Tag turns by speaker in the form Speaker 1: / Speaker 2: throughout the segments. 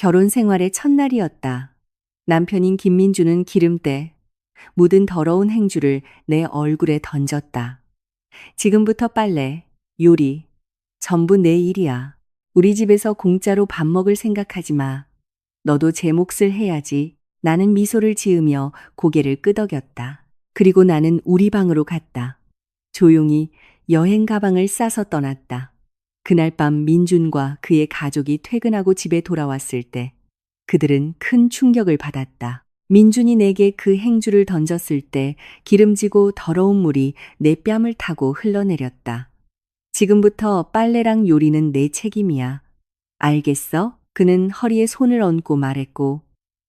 Speaker 1: 결혼 생활의 첫날이었다. 남편인 김민주는 기름때 묻은 더러운 행주를 내 얼굴에 던졌다. 지금부터 빨래, 요리, 전부 내 일이야. 우리 집에서 공짜로 밥 먹을 생각하지 마. 너도 제 몫을 해야지. 나는 미소를 지으며 고개를 끄덕였다. 그리고 나는 우리 방으로 갔다. 조용히 여행 가방을 싸서 떠났다. 그날 밤 민준과 그의 가족이 퇴근하고 집에 돌아왔을 때 그들은 큰 충격을 받았다. 민준이 내게 그 행주를 던졌을 때 기름지고 더러운 물이 내 뺨을 타고 흘러내렸다. 지금부터 빨래랑 요리는 내 책임이야. 알겠어? 그는 허리에 손을 얹고 말했고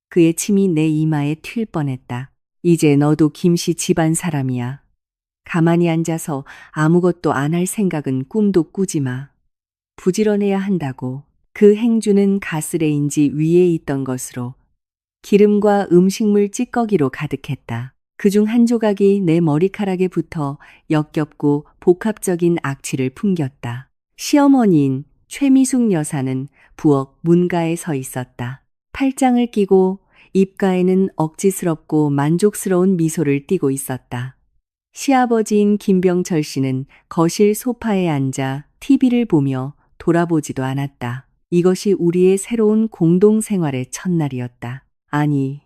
Speaker 1: 그의 침이 내 이마에 튈 뻔했다. 이제 너도 김씨 집안 사람이야. 가만히 앉아서 아무것도 안 할 생각은 꿈도 꾸지 마. 부지런해야 한다고. 그 행주는 가스레인지 위에 있던 것으로 기름과 음식물 찌꺼기로 가득했다. 그중 한 조각이 내 머리카락에 붙어 역겹고 복합적인 악취를 풍겼다. 시어머니인 최미숙 여사는 부엌 문가에 서 있었다. 팔짱을 끼고 입가에는 억지스럽고 만족스러운 미소를 띠고 있었다. 시아버지인 김병철 씨는 거실 소파에 앉아 TV를 보며 돌아보지도 않았다. 이것이 우리의 새로운 공동생활의 첫날이었다. 아니,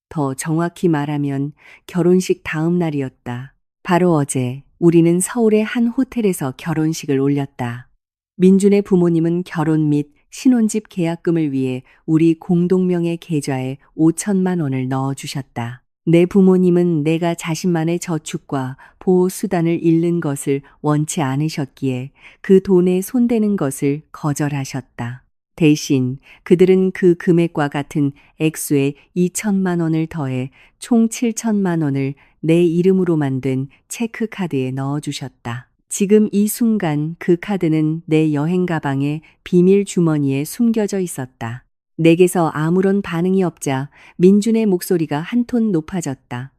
Speaker 1: 더 정확히 말하면 결혼식 다음 날이었다. 바로 어제 우리는 서울의 한 호텔에서 결혼식을 올렸다. 민준의 부모님은 결혼 및 신혼집 계약금을 위해 우리 공동명의 계좌에 5천만 원을 넣어주셨다. 내 부모님은 내가 자신만의 저축과 보호수단을 잃는 것을 원치 않으셨기에 그 돈에 손대는 것을 거절하셨다. 대신 그들은 그 금액과 같은 액수의 2천만 원을 더해 총 7천만 원을 내 이름으로 만든 체크카드에 넣어주셨다. 지금 이 순간 그 카드는 내 여행 가방의 비밀 주머니에 숨겨져 있었다. 내게서 아무런 반응이 없자 민준의 목소리가 한 톤 높아졌다.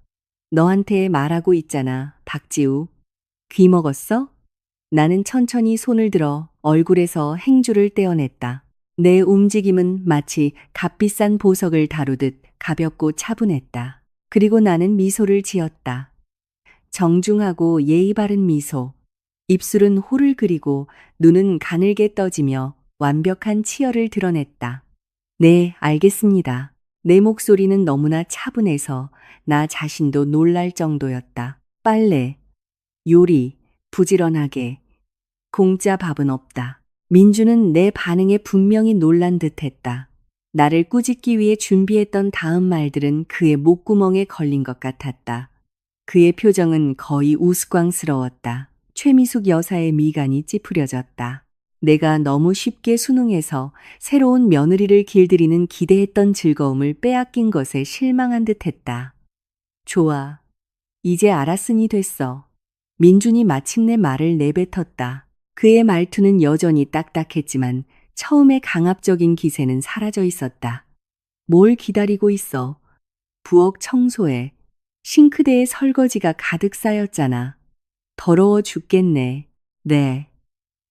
Speaker 1: 너한테 말하고 있잖아, 박지우. 귀 먹었어? 나는 천천히 손을 들어 얼굴에서 행주를 떼어냈다. 내 움직임은 마치 값비싼 보석을 다루듯 가볍고 차분했다. 그리고 나는 미소를 지었다. 정중하고 예의 바른 미소. 입술은 호를 그리고 눈은 가늘게 떠지며 완벽한 치열을 드러냈다. 네, 알겠습니다. 내 목소리는 너무나 차분해서 나 자신도 놀랄 정도였다. 빨래, 요리, 부지런하게. 공짜 밥은 없다. 민주는 내 반응에 분명히 놀란 듯했다. 나를 꾸짖기 위해 준비했던 다음 말들은 그의 목구멍에 걸린 것 같았다. 그의 표정은 거의 우스꽝스러웠다. 최미숙 여사의 미간이 찌푸려졌다. 내가 너무 쉽게 순응해서 새로운 며느리를 길들이는 기대했던 즐거움을 빼앗긴 것에 실망한 듯했다. 좋아. 이제 알았으니 됐어. 민준이 마침내 말을 내뱉었다. 그의 말투는 여전히 딱딱했지만 처음의 강압적인 기세는 사라져 있었다. 뭘 기다리고 있어? 부엌 청소에 싱크대에 설거지가 가득 쌓였잖아. 더러워 죽겠네. 네.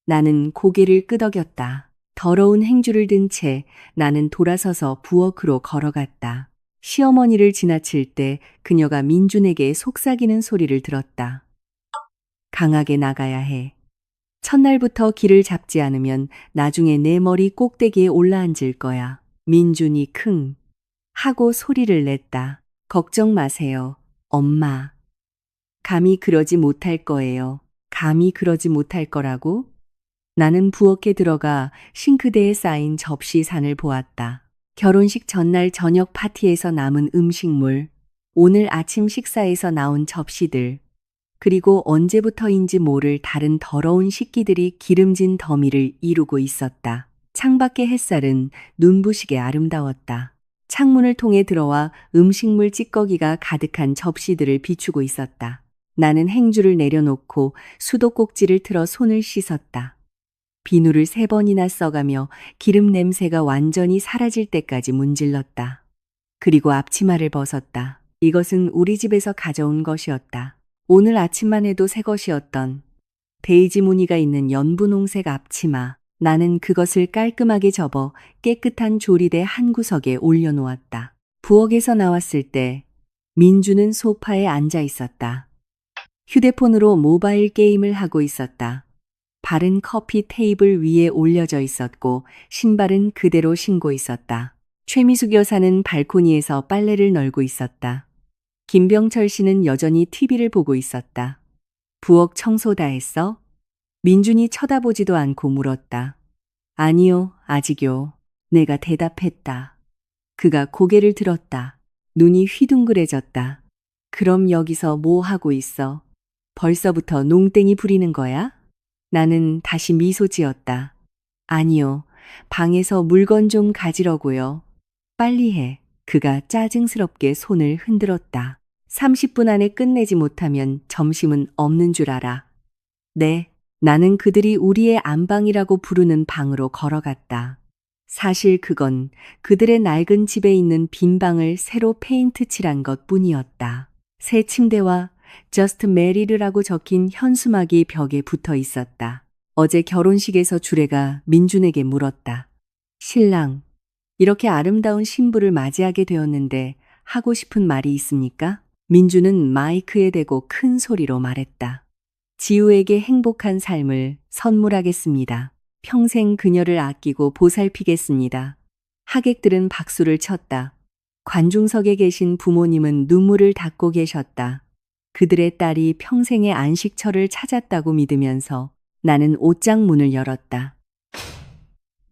Speaker 1: 나는 고개를 끄덕였다. 더러운 행주를 든 채 나는 돌아서서 부엌으로 걸어갔다. 시어머니를 지나칠 때 그녀가 민준에게 속삭이는 소리를 들었다. 강하게 나가야 해. 첫날부터 길을 잡지 않으면 나중에 내 머리 꼭대기에 올라앉을 거야. 민준이 킁 하고 소리를 냈다. 걱정 마세요, 엄마. 감히 그러지 못할 거예요. 감히 그러지 못할 거라고? 나는 부엌에 들어가 싱크대에 쌓인 접시산을 보았다. 결혼식 전날 저녁 파티에서 남은 음식물, 오늘 아침 식사에서 나온 접시들, 그리고 언제부터인지 모를 다른 더러운 식기들이 기름진 더미를 이루고 있었다. 창밖의 햇살은 눈부시게 아름다웠다. 창문을 통해 들어와 음식물 찌꺼기가 가득한 접시들을 비추고 있었다. 나는 행주를 내려놓고 수도꼭지를 틀어 손을 씻었다. 비누를 3번이나 써가며 기름 냄새가 완전히 사라질 때까지 문질렀다. 그리고 앞치마를 벗었다. 이것은 우리 집에서 가져온 것이었다. 오늘 아침만 해도 새 것이었던 베이지 무늬가 있는 연분홍색 앞치마. 나는 그것을 깔끔하게 접어 깨끗한 조리대 한 구석에 올려놓았다. 부엌에서 나왔을 때 민주는 소파에 앉아 있었다. 휴대폰으로 모바일 게임을 하고 있었다. 발은 커피 테이블 위에 올려져 있었고 신발은 그대로 신고 있었다. 최미숙 여사는 발코니에서 빨래를 널고 있었다. 김병철 씨는 여전히 TV를 보고 있었다. 부엌 청소 다 했어? 민준이 쳐다보지도 않고 물었다. 아니요, 아직요. 내가 대답했다. 그가 고개를 들었다. 눈이 휘둥그레졌다. 그럼 여기서 뭐 하고 있어? 벌써부터 농땡이 부리는 거야? 나는 다시 미소 지었다. 아니요, 방에서 물건 좀 가지려고요. 빨리 해. 그가 짜증스럽게 손을 흔들었다. 30분 안에 끝내지 못하면 점심은 없는 줄 알아. 네, 나는 그들이 우리의 안방이라고 부르는 방으로 걸어갔다. 사실 그건 그들의 낡은 집에 있는 빈 방을 새로 페인트 칠한 것 뿐이었다. 새 침대와 Just Married라고 적힌 현수막이 벽에 붙어 있었다. 어제 결혼식에서 주례가 민준에게 물었다. 신랑, 이렇게 아름다운 신부를 맞이하게 되었는데 하고 싶은 말이 있습니까? 민준은 마이크에 대고 큰 소리로 말했다. 지우에게 행복한 삶을 선물하겠습니다. 평생 그녀를 아끼고 보살피겠습니다. 하객들은 박수를 쳤다. 관중석에 계신 부모님은 눈물을 닦고 계셨다. 그들의 딸이 평생의 안식처를 찾았다고 믿으면서 나는 옷장 문을 열었다.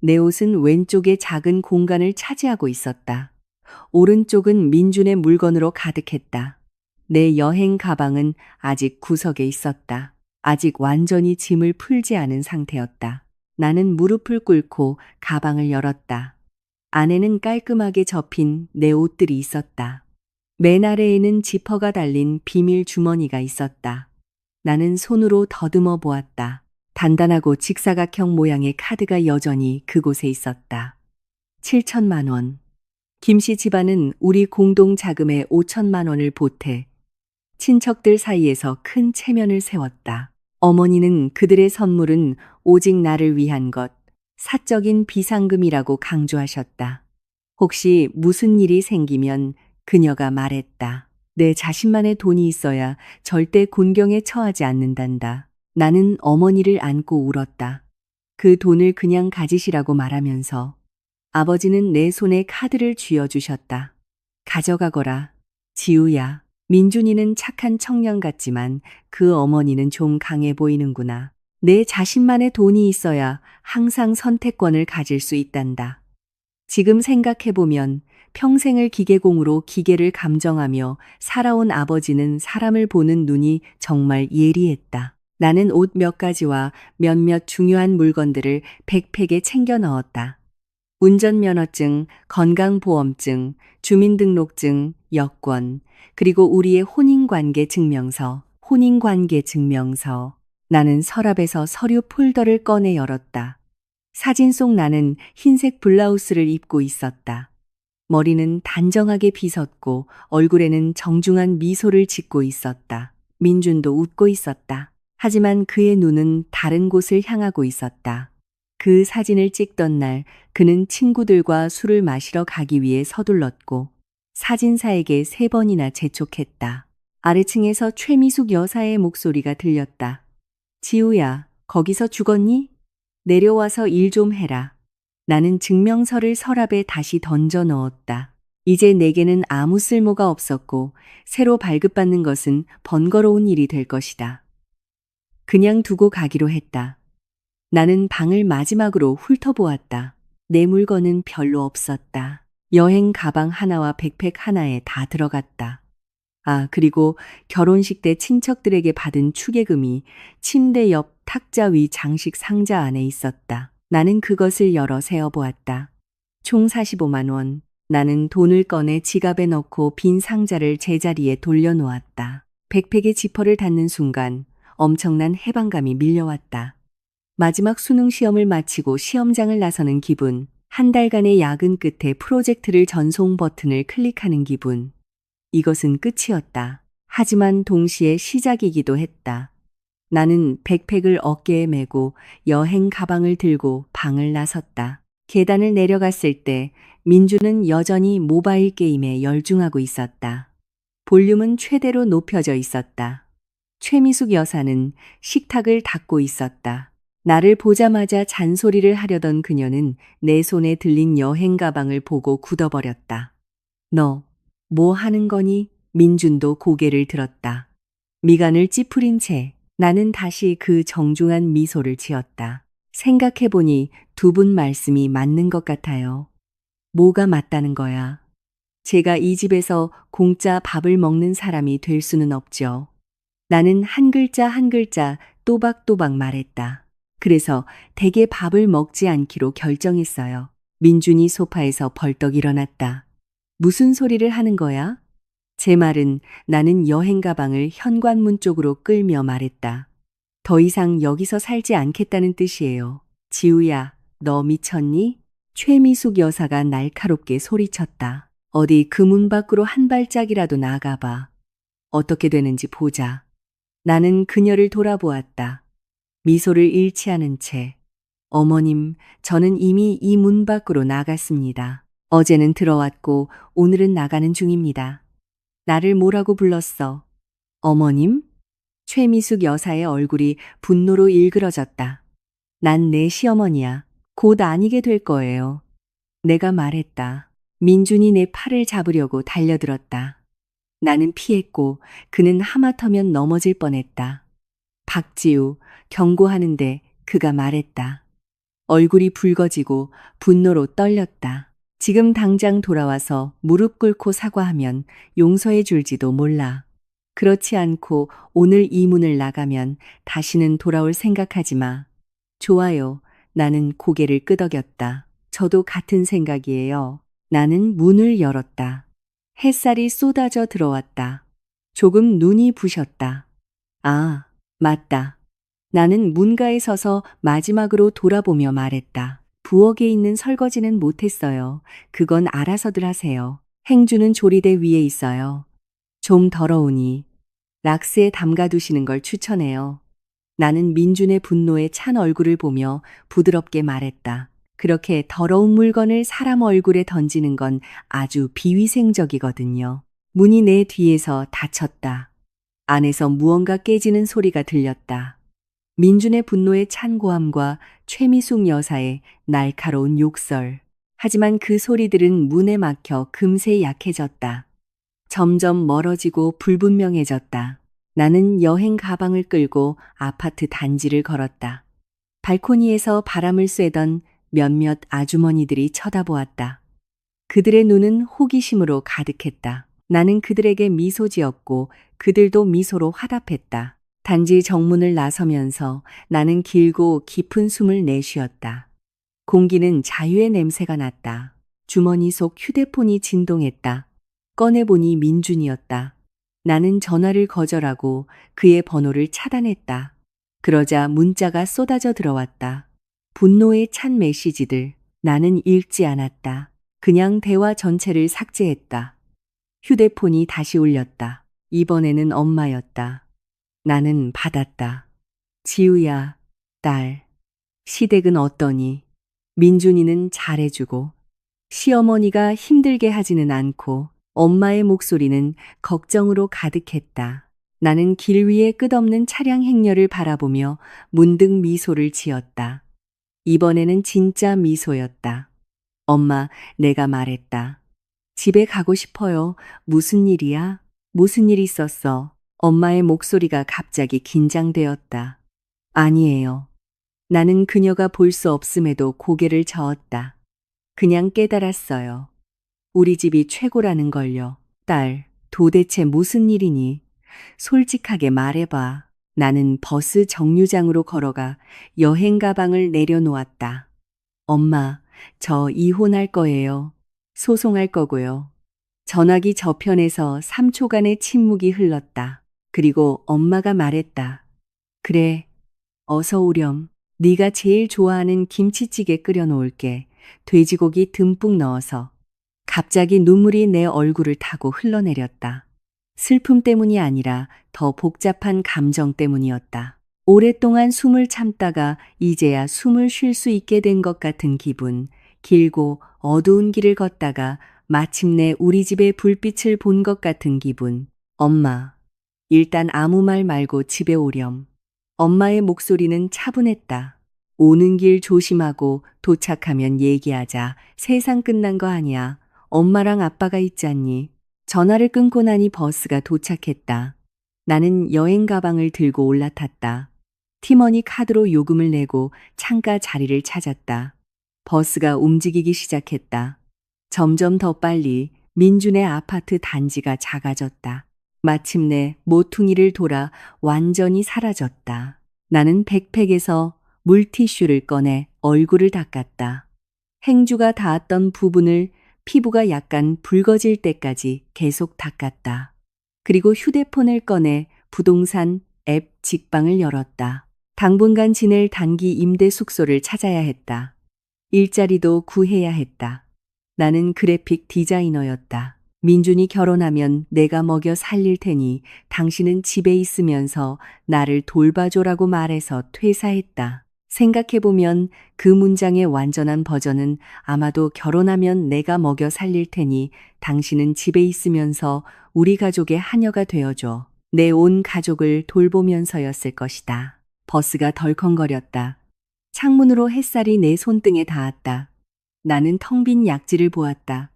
Speaker 1: 내 옷은 왼쪽에 작은 공간을 차지하고 있었다. 오른쪽은 민준의 물건으로 가득했다. 내 여행 가방은 아직 구석에 있었다. 아직 완전히 짐을 풀지 않은 상태였다. 나는 무릎을 꿇고 가방을 열었다. 안에는 깔끔하게 접힌 내 옷들이 있었다. 맨 아래에는 지퍼가 달린 비밀 주머니가 있었다. 나는 손으로 더듬어 보았다. 단단하고 직사각형 모양의 카드가 여전히 그곳에 있었다. 7천만 원. 김씨 집안은 우리 공동 자금의 5천만 원을 보태 친척들 사이에서 큰 체면을 세웠다. 어머니는 그들의 선물은 오직 나를 위한 것, 사적인 비상금이라고 강조하셨다. 혹시 무슨 일이 생기면 그녀가 말했다. 내 자신만의 돈이 있어야 절대 곤경에 처하지 않는단다. 나는 어머니를 안고 울었다. 그 돈을 그냥 가지시라고 말하면서 아버지는 내 손에 카드를 쥐어주셨다. 가져가거라. 지우야. 민준이는 착한 청년 같지만 그 어머니는 좀 강해 보이는구나. 내 자신만의 돈이 있어야 항상 선택권을 가질 수 있단다. 지금 생각해보면 평생을 기계공으로 기계를 감정하며 살아온 아버지는 사람을 보는 눈이 정말 예리했다. 나는 옷 몇 가지와 몇몇 중요한 물건들을 백팩에 챙겨 넣었다. 운전면허증, 건강보험증, 주민등록증, 여권, 그리고 우리의 혼인관계 증명서. 나는 서랍에서 서류 폴더를 꺼내 열었다. 사진 속 나는 흰색 블라우스를 입고 있었다. 머리는 단정하게 빗었고 얼굴에는 정중한 미소를 짓고 있었다. 민준도 웃고 있었다. 하지만 그의 눈은 다른 곳을 향하고 있었다. 그 사진을 찍던 날 그는 친구들과 술을 마시러 가기 위해 서둘렀고 사진사에게 3번이나 재촉했다. 아래층에서 최미숙 여사의 목소리가 들렸다. 지우야, 거기서 죽었니? 내려와서 일 좀 해라. 나는 증명서를 서랍에 다시 던져 넣었다. 이제 내게는 아무 쓸모가 없었고 새로 발급받는 것은 번거로운 일이 될 것이다. 그냥 두고 가기로 했다. 나는 방을 마지막으로 훑어보았다. 내 물건은 별로 없었다. 여행 가방 하나와 백팩 하나에 다 들어갔다. 아, 그리고 결혼식 때 친척들에게 받은 축의금이 침대 옆 탁자 위 장식 상자 안에 있었다. 나는 그것을 열어 세어보았다. 총 45만 원. 나는 돈을 꺼내 지갑에 넣고 빈 상자를 제자리에 돌려놓았다. 백팩의 지퍼를 닫는 순간 엄청난 해방감이 밀려왔다. 마지막 수능 시험을 마치고 시험장을 나서는 기분. 한 달간의 야근 끝에 프로젝트를 전송 버튼을 클릭하는 기분. 이것은 끝이었다. 하지만 동시에 시작이기도 했다. 나는 백팩을 어깨에 메고 여행 가방을 들고 방을 나섰다. 계단을 내려갔을 때 민주는 여전히 모바일 게임에 열중하고 있었다. 볼륨은 최대로 높여져 있었다. 최미숙 여사는 식탁을 닦고 있었다. 나를 보자마자 잔소리를 하려던 그녀는 내 손에 들린 여행 가방을 보고 굳어버렸다. 너, 뭐 하는 거니? 민준도 고개를 들었다. 미간을 찌푸린 채 나는 다시 그 정중한 미소를 지었다. 생각해보니 두 분 말씀이 맞는 것 같아요. 뭐가 맞다는 거야? 제가 이 집에서 공짜 밥을 먹는 사람이 될 수는 없죠. 나는 한 글자 한 글자 또박또박 말했다. 그래서 대개 밥을 먹지 않기로 결정했어요. 민준이 소파에서 벌떡 일어났다. 무슨 소리를 하는 거야? 제 말은 나는 여행 가방을 현관문 쪽으로 끌며 말했다. 더 이상 여기서 살지 않겠다는 뜻이에요. 지우야, 너 미쳤니? 최미숙 여사가 날카롭게 소리쳤다. 어디 그 문 밖으로 한 발짝이라도 나가봐. 어떻게 되는지 보자. 나는 그녀를 돌아보았다. 미소를 잃지 않은 채. 어머님, 저는 이미 이 문 밖으로 나갔습니다. 어제는 들어왔고 오늘은 나가는 중입니다. 나를 뭐라고 불렀어? 어머님? 최미숙 여사의 얼굴이 분노로 일그러졌다. 난 내 시어머니야. 곧 아니게 될 거예요. 내가 말했다. 민준이 내 팔을 잡으려고 달려들었다. 나는 피했고 그는 하마터면 넘어질 뻔했다. 박지우, 경고하는데 그가 말했다. 얼굴이 붉어지고 분노로 떨렸다. 지금 당장 돌아와서 무릎 꿇고 사과하면 용서해 줄지도 몰라. 그렇지 않고 오늘 이 문을 나가면 다시는 돌아올 생각하지 마. 좋아요. 나는 고개를 끄덕였다. 저도 같은 생각이에요. 나는 문을 열었다. 햇살이 쏟아져 들어왔다. 조금 눈이 부셨다. 아, 맞다. 나는 문가에 서서 마지막으로 돌아보며 말했다. 부엌에 있는 설거지는 못했어요. 그건 알아서들 하세요. 행주는 조리대 위에 있어요. 좀 더러우니 락스에 담가두시는 걸 추천해요. 나는 민준의 분노에 찬 얼굴을 보며 부드럽게 말했다. 그렇게 더러운 물건을 사람 얼굴에 던지는 건 아주 비위생적이거든요. 문이 내 뒤에서 닫혔다. 안에서 무언가 깨지는 소리가 들렸다. 민준의 분노에 찬 고함과 최미숙 여사의 날카로운 욕설. 하지만 그 소리들은 문에 막혀 금세 약해졌다. 점점 멀어지고 불분명해졌다. 나는 여행 가방을 끌고 아파트 단지를 걸었다. 발코니에서 바람을 쐬던 몇몇 아주머니들이 쳐다보았다. 그들의 눈은 호기심으로 가득했다. 나는 그들에게 미소 지었고 그들도 미소로 화답했다. 단지 정문을 나서면서 나는 길고 깊은 숨을 내쉬었다. 공기는 자유의 냄새가 났다. 주머니 속 휴대폰이 진동했다. 꺼내보니 민준이었다. 나는 전화를 거절하고 그의 번호를 차단했다. 그러자 문자가 쏟아져 들어왔다. 분노에 찬 메시지들. 나는 읽지 않았다. 그냥 대화 전체를 삭제했다. 휴대폰이 다시 울렸다. 이번에는 엄마였다. 나는 받았다. 지우야, 딸. 시댁은 어떠니? 민준이는 잘해주고, 시어머니가 힘들게 하지는 않고, 엄마의 목소리는 걱정으로 가득했다. 나는 길 위의 끝없는 차량 행렬을 바라보며 문득 미소를 지었다. 이번에는 진짜 미소였다. 엄마, 내가 말했다. 집에 가고 싶어요. 무슨 일이야? 무슨 일 있었어? 엄마의 목소리가 갑자기 긴장되었다. 아니에요. 나는 그녀가 볼 수 없음에도 고개를 저었다. 그냥 깨달았어요. 우리 집이 최고라는 걸요. 딸, 도대체 무슨 일이니? 솔직하게 말해봐. 나는 버스 정류장으로 걸어가 여행 가방을 내려놓았다. 엄마, 저 이혼할 거예요. 소송할 거고요. 전화기 저편에서 3초간의 침묵이 흘렀다. 그리고 엄마가 말했다. 그래, 어서 오렴. 네가 제일 좋아하는 김치찌개 끓여 놓을게. 돼지고기 듬뿍 넣어서. 갑자기 눈물이 내 얼굴을 타고 흘러내렸다. 슬픔 때문이 아니라 더 복잡한 감정 때문이었다. 오랫동안 숨을 참다가 이제야 숨을 쉴 수 있게 된 것 같은 기분. 길고 어두운 길을 걷다가 마침내 우리 집의 불빛을 본 것 같은 기분. 엄마, 일단 아무 말 말고 집에 오렴. 엄마의 목소리는 차분했다. 오는 길 조심하고 도착하면 얘기하자. 세상 끝난 거 아니야. 엄마랑 아빠가 있잖니. 전화를 끊고 나니 버스가 도착했다. 나는 여행 가방을 들고 올라탔다. 팀원이 카드로 요금을 내고 창가 자리를 찾았다. 버스가 움직이기 시작했다. 점점 더 빨리 민준의 아파트 단지가 작아졌다. 마침내 모퉁이를 돌아 완전히 사라졌다. 나는 백팩에서 물티슈를 꺼내 얼굴을 닦았다. 행주가 닿았던 부분을 피부가 약간 붉어질 때까지 계속 닦았다. 그리고 휴대폰을 꺼내 부동산 앱 직방을 열었다. 당분간 지낼 단기 임대 숙소를 찾아야 했다. 일자리도 구해야 했다. 나는 그래픽 디자이너였다. 민준이 결혼하면 내가 먹여 살릴 테니 당신은 집에 있으면서 나를 돌봐줘라고 말해서 퇴사했다. 생각해보면 그 문장의 완전한 버전은 아마도 결혼하면 내가 먹여 살릴 테니 당신은 집에 있으면서 우리 가족의 하녀가 되어줘. 내 온 가족을 돌보면서였을 것이다. 버스가 덜컹거렸다. 창문으로 햇살이 내 손등에 닿았다. 나는 텅 빈 약지를 보았다.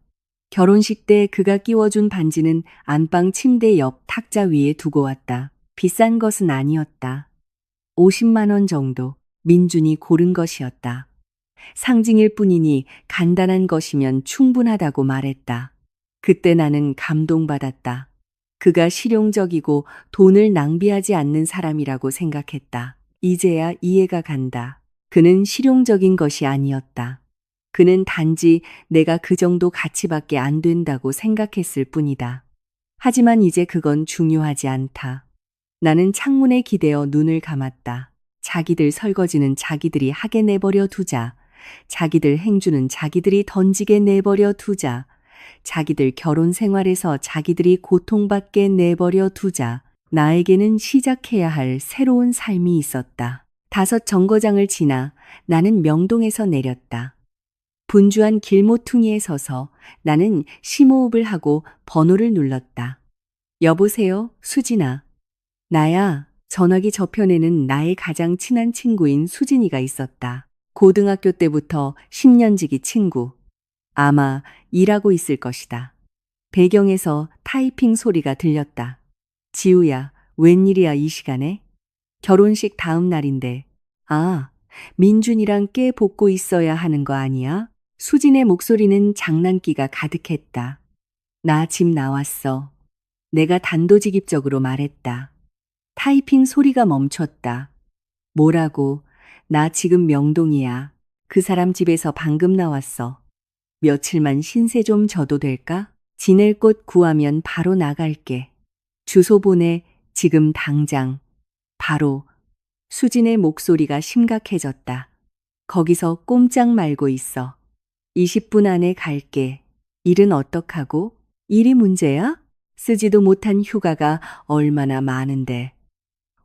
Speaker 1: 결혼식 때 그가 끼워준 반지는 안방 침대 옆 탁자 위에 두고 왔다. 비싼 것은 아니었다. 50만 원 정도. 민준이 고른 것이었다. 상징일 뿐이니 간단한 것이면 충분하다고 말했다. 그때 나는 감동받았다. 그가 실용적이고 돈을 낭비하지 않는 사람이라고 생각했다. 이제야 이해가 간다. 그는 실용적인 것이 아니었다. 그는 단지 내가 그 정도 가치밖에 안 된다고 생각했을 뿐이다. 하지만 이제 그건 중요하지 않다. 나는 창문에 기대어 눈을 감았다. 자기들 설거지는 자기들이 하게 내버려 두자. 자기들 행주는 자기들이 던지게 내버려 두자. 자기들 결혼 생활에서 자기들이 고통받게 내버려 두자. 나에게는 시작해야 할 새로운 삶이 있었다. 5 정거장을 지나 나는 명동에서 내렸다. 분주한 길모퉁이에 서서 나는 심호흡을 하고 번호를 눌렀다. 여보세요, 수진아. 나야. 전화기 저편에는 나의 가장 친한 친구인 수진이가 있었다. 고등학교 때부터 10년지기 친구. 아마 일하고 있을 것이다. 배경에서 타이핑 소리가 들렸다. 지우야, 웬일이야 이 시간에? 결혼식 다음 날인데. 아, 민준이랑 깨 볶고 있어야 하는 거 아니야? 수진의 목소리는 장난기가 가득했다. 나 집 나왔어. 내가 단도직입적으로 말했다. 타이핑 소리가 멈췄다. 뭐라고? 나 지금 명동이야. 그 사람 집에서 방금 나왔어. 며칠만 신세 좀 져도 될까? 지낼 곳 구하면 바로 나갈게. 주소 보내. 지금 당장. 바로. 수진의 목소리가 심각해졌다. 거기서 꼼짝 말고 있어. 20분 안에 갈게. 일은 어떡하고? 일이 문제야? 쓰지도 못한 휴가가 얼마나 많은데.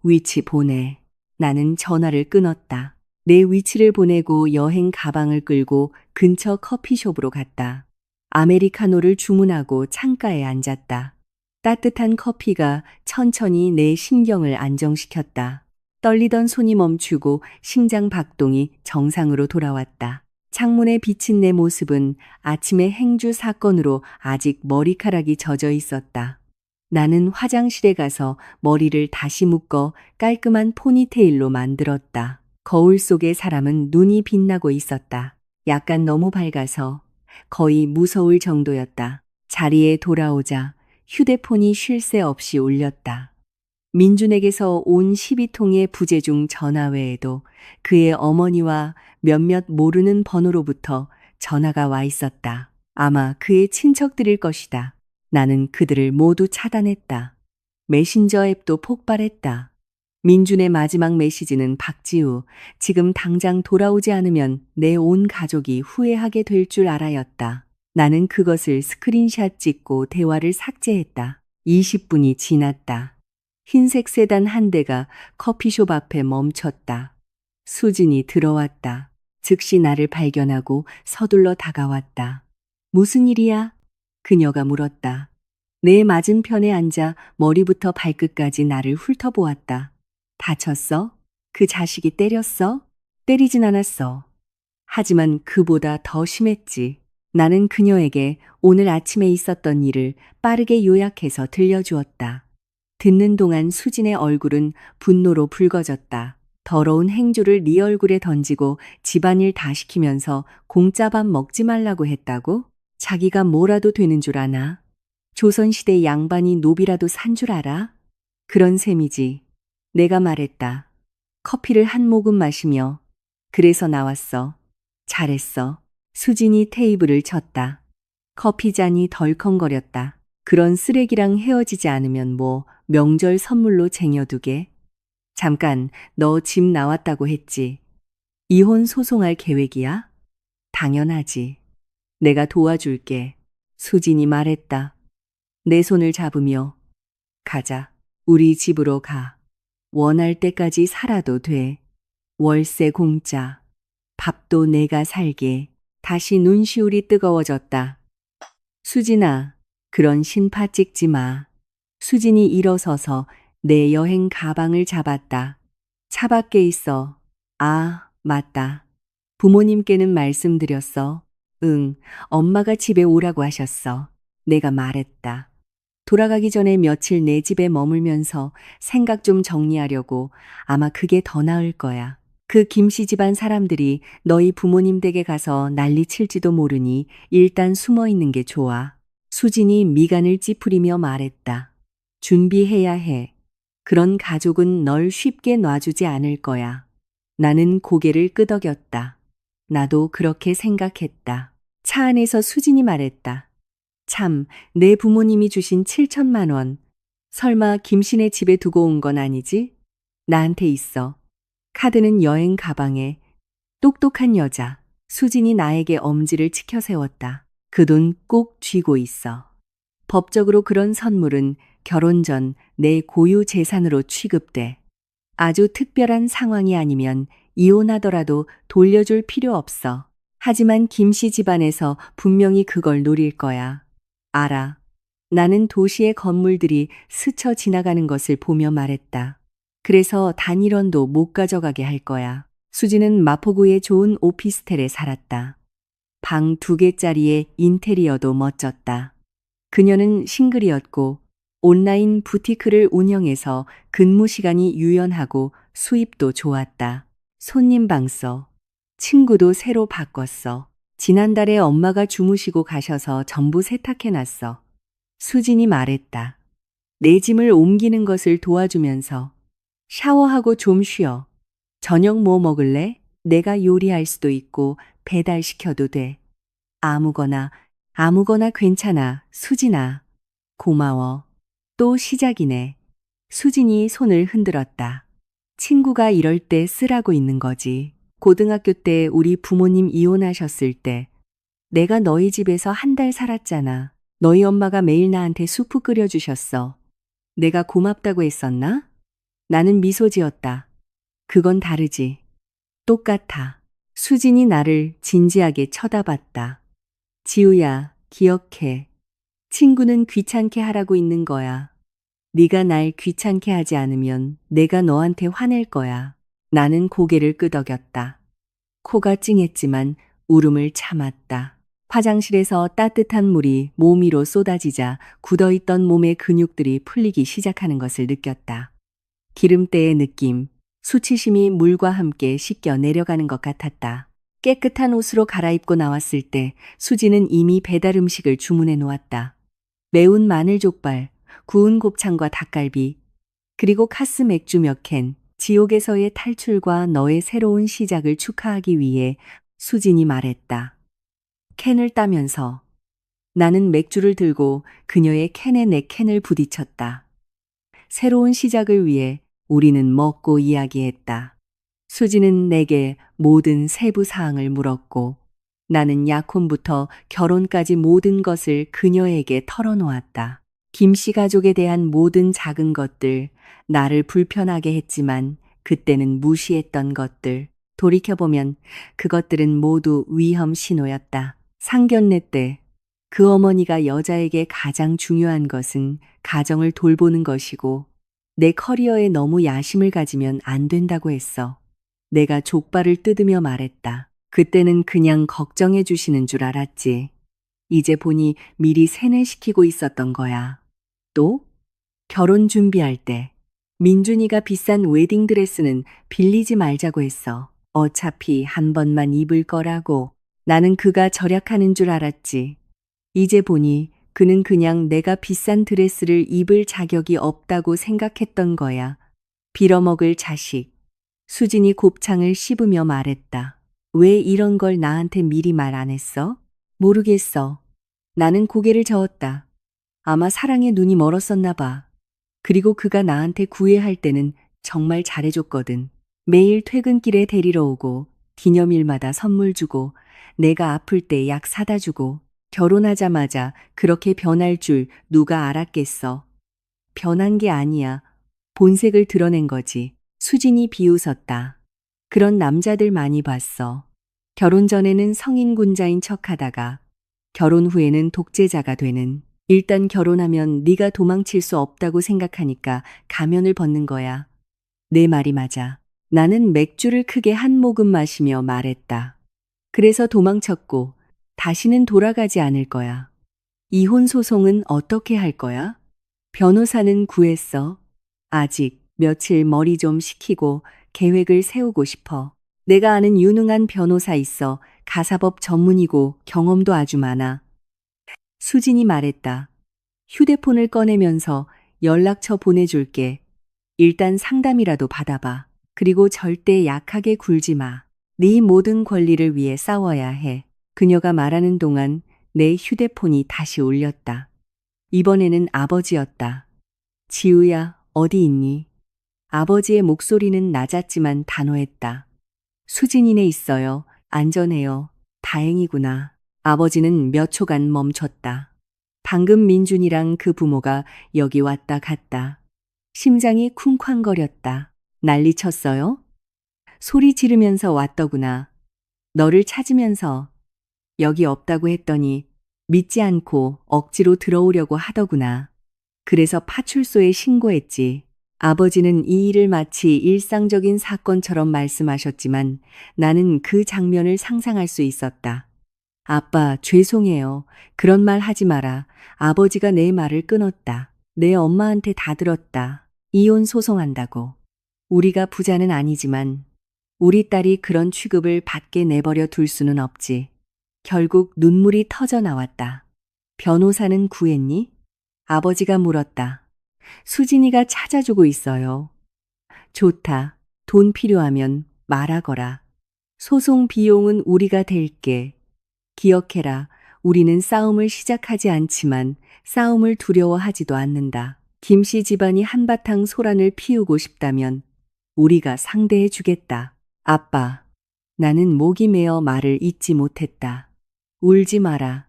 Speaker 1: 위치 보내. 나는 전화를 끊었다. 내 위치를 보내고 여행 가방을 끌고 근처 커피숍으로 갔다. 아메리카노를 주문하고 창가에 앉았다. 따뜻한 커피가 천천히 내 신경을 안정시켰다. 떨리던 손이 멈추고 심장 박동이 정상으로 돌아왔다. 창문에 비친 내 모습은 아침의 행주 사건으로 아직 머리카락이 젖어 있었다. 나는 화장실에 가서 머리를 다시 묶어 깔끔한 포니테일로 만들었다. 거울 속의 사람은 눈이 빛나고 있었다. 약간 너무 밝아서 거의 무서울 정도였다. 자리에 돌아오자 휴대폰이 쉴 새 없이 울렸다. 민준에게서 온 12통의 부재중 전화 외에도 그의 어머니와 몇몇 모르는 번호로부터 전화가 와 있었다. 아마 그의 친척들일 것이다. 나는 그들을 모두 차단했다. 메신저 앱도 폭발했다. 민준의 마지막 메시지는 박지우, 지금 당장 돌아오지 않으면 내 온 가족이 후회하게 될 줄 알아였다. 나는 그것을 스크린샷 찍고 대화를 삭제했다. 20분이 지났다. 흰색 세단 한 대가 커피숍 앞에 멈췄다. 수진이 들어왔다. 즉시 나를 발견하고 서둘러 다가왔다. 무슨 일이야? 그녀가 물었다. 내 맞은편에 앉아 머리부터 발끝까지 나를 훑어보았다. 다쳤어? 그 자식이 때렸어? 때리진 않았어. 하지만 그보다 더 심했지. 나는 그녀에게 오늘 아침에 있었던 일을 빠르게 요약해서 들려주었다. 듣는 동안 수진의 얼굴은 분노로 붉어졌다. 더러운 행주를 네 얼굴에 던지고 집안일 다 시키면서 공짜 밥 먹지 말라고 했다고? 자기가 뭐라도 되는 줄 아나? 조선시대 양반이 노비라도 산 줄 알아? 그런 셈이지. 내가 말했다. 커피를 한 모금 마시며 그래서 나왔어. 잘했어. 수진이 테이블을 쳤다. 커피 잔이 덜컹거렸다. 그런 쓰레기랑 헤어지지 않으면 뭐 명절 선물로 쟁여두게. 잠깐, 너 집 나왔다고 했지. 이혼 소송할 계획이야? 당연하지. 내가 도와줄게. 수진이 말했다. 내 손을 잡으며 가자. 우리 집으로 가. 원할 때까지 살아도 돼. 월세 공짜. 밥도 내가 살게. 다시 눈시울이 뜨거워졌다. 수진아, 그런 신파 찍지 마. 수진이 일어서서 내 여행 가방을 잡았다. 차 밖에 있어. 아, 맞다. 부모님께는 말씀드렸어. 응, 엄마가 집에 오라고 하셨어. 내가 말했다. 돌아가기 전에 며칠 내 집에 머물면서 생각 좀 정리하려고. 아마 그게 더 나을 거야. 그 김씨 집안 사람들이 너희 부모님 댁에 가서 난리 칠지도 모르니 일단 숨어 있는 게 좋아. 수진이 미간을 찌푸리며 말했다. 준비해야 해. 그런 가족은 널 쉽게 놔주지 않을 거야. 나는 고개를 끄덕였다. 나도 그렇게 생각했다. 차 안에서 수진이 말했다. 참, 내 부모님이 주신 7천만 원. 설마 김씨네 집에 두고 온 건 아니지? 나한테 있어. 카드는 여행 가방에. 똑똑한 여자. 수진이 나에게 엄지를 치켜 세웠다. 그 돈 꼭 쥐고 있어. 법적으로 그런 선물은 결혼 전 내 고유 재산으로 취급돼. 아주 특별한 상황이 아니면 이혼하더라도 돌려줄 필요 없어. 하지만 김씨 집안에서 분명히 그걸 노릴 거야. 알아. 나는 도시의 건물들이 스쳐 지나가는 것을 보며 말했다. 그래서 단일원도 못 가져가게 할 거야. 수지는 마포구의 좋은 오피스텔에 살았다. 방 2개짜리의 인테리어도 멋졌다. 그녀는 싱글이었고 온라인 부티크를 운영해서 근무 시간이 유연하고 수입도 좋았다. 손님 방서. 친구도 새로 바꿨어. 지난달에 엄마가 주무시고 가셔서 전부 세탁해놨어. 수진이 말했다. 내 짐을 옮기는 것을 도와주면서 샤워하고 좀 쉬어. 저녁 뭐 먹을래? 내가 요리할 수도 있고 배달시켜도 돼. 아무거나 괜찮아. 수진아. 고마워. 또 시작이네. 수진이 손을 흔들었다. 친구가 이럴 때 쓰라고 있는 거지. 고등학교 때 우리 부모님 이혼하셨을 때 내가 너희 집에서 한 달 살았잖아. 너희 엄마가 매일 나한테 수프 끓여주셨어. 내가 고맙다고 했었나? 나는 미소 지었다. 그건 다르지. 똑같아. 수진이 나를 진지하게 쳐다봤다. 지우야, 기억해. 친구는 귀찮게 하라고 있는 거야. 네가 날 귀찮게 하지 않으면 내가 너한테 화낼 거야. 나는 고개를 끄덕였다. 코가 찡했지만 울음을 참았다. 화장실에서 따뜻한 물이 몸 위로 쏟아지자 굳어있던 몸의 근육들이 풀리기 시작하는 것을 느꼈다. 기름때의 느낌, 수치심이 물과 함께 씻겨 내려가는 것 같았다. 깨끗한 옷으로 갈아입고 나왔을 때 수지는 이미 배달 음식을 주문해 놓았다. 매운 마늘족발, 구운 곱창과 닭갈비, 그리고 카스 맥주 몇 캔, 지옥에서의 탈출과 너의 새로운 시작을 축하하기 위해 수진이 말했다. 캔을 따면서 나는 맥주를 들고 그녀의 캔에 내 캔을 부딪혔다. 새로운 시작을 위해 우리는 먹고 이야기했다. 수지는 내게 모든 세부 사항을 물었고 나는 약혼부터 결혼까지 모든 것을 그녀에게 털어놓았다. 김씨 가족에 대한 모든 작은 것들, 나를 불편하게 했지만 그때는 무시했던 것들, 돌이켜보면 그것들은 모두 위험 신호였다. 상견례 때 그 어머니가 여자에게 가장 중요한 것은 가정을 돌보는 것이고 내 커리어에 너무 야심을 가지면 안 된다고 했어. 내가 족발을 뜯으며 말했다. 그때는 그냥 걱정해 주시는 줄 알았지. 이제 보니 미리 세뇌시키고 있었던 거야. 또 결혼 준비할 때 민준이가 비싼 웨딩드레스는 빌리지 말자고 했어. 어차피 한 번만 입을 거라고. 나는 그가 절약하는 줄 알았지. 이제 보니 그는 그냥 내가 비싼 드레스를 입을 자격이 없다고 생각했던 거야. 빌어먹을 자식. 수진이 곱창을 씹으며 말했다. 왜 이런 걸 나한테 미리 말 안 했어? 모르겠어. 나는 고개를 저었다. 아마 사랑에 눈이 멀었었나 봐. 그리고 그가 나한테 구애할 때는 정말 잘해줬거든. 매일 퇴근길에 데리러 오고 기념일마다 선물 주고 내가 아플 때 약 사다 주고 결혼하자마자 그렇게 변할 줄 누가 알았겠어. 변한 게 아니야. 본색을 드러낸 거지. 수진이 비웃었다. 그런 남자들 많이 봤어. 결혼 전에는 성인군자인 척하다가 결혼 후에는 독재자가 되는. 일단 결혼하면 네가 도망칠 수 없다고 생각하니까 가면을 벗는 거야. 내 말이 맞아. 나는 맥주를 크게 한 모금 마시며 말했다. 그래서 도망쳤고 다시는 돌아가지 않을 거야. 이혼 소송은 어떻게 할 거야? 변호사는 구했어. 아직 며칠 머리 좀 식히고 계획을 세우고 싶어. 내가 아는 유능한 변호사 있어. 가사법 전문이고 경험도 아주 많아. 수진이 말했다. 휴대폰을 꺼내면서 연락처 보내줄게. 일단 상담이라도 받아봐. 그리고 절대 약하게 굴지 마. 네 모든 권리를 위해 싸워야 해. 그녀가 말하는 동안 내 휴대폰이 다시 울렸다. 이번에는 아버지였다. 지우야, 어디 있니? 아버지의 목소리는 낮았지만 단호했다. 수진이네 있어요. 안전해요. 다행이구나. 아버지는 몇 초간 멈췄다. 방금 민준이랑 그 부모가 여기 왔다 갔다. 심장이 쿵쾅거렸다. 난리쳤어요? 소리 지르면서 왔더구나. 너를 찾으면서 여기 없다고 했더니 믿지 않고 억지로 들어오려고 하더구나. 그래서 파출소에 신고했지. 아버지는 이 일을 마치 일상적인 사건처럼 말씀하셨지만 나는 그 장면을 상상할 수 있었다. 아빠, 죄송해요. 그런 말 하지 마라. 아버지가 내 말을 끊었다. 내 엄마한테 다 들었다. 이혼 소송한다고. 우리가 부자는 아니지만 우리 딸이 그런 취급을 받게 내버려 둘 수는 없지. 결국 눈물이 터져 나왔다. 변호사는 구했니? 아버지가 물었다. 수진이가 찾아주고 있어요. 좋다. 돈 필요하면 말하거라. 소송 비용은 우리가 댈게. 기억해라. 우리는 싸움을 시작하지 않지만 싸움을 두려워하지도 않는다. 김씨 집안이 한바탕 소란을 피우고 싶다면 우리가 상대해 주겠다. 아빠, 나는 목이 메어 말을 잇지 못했다. 울지 마라.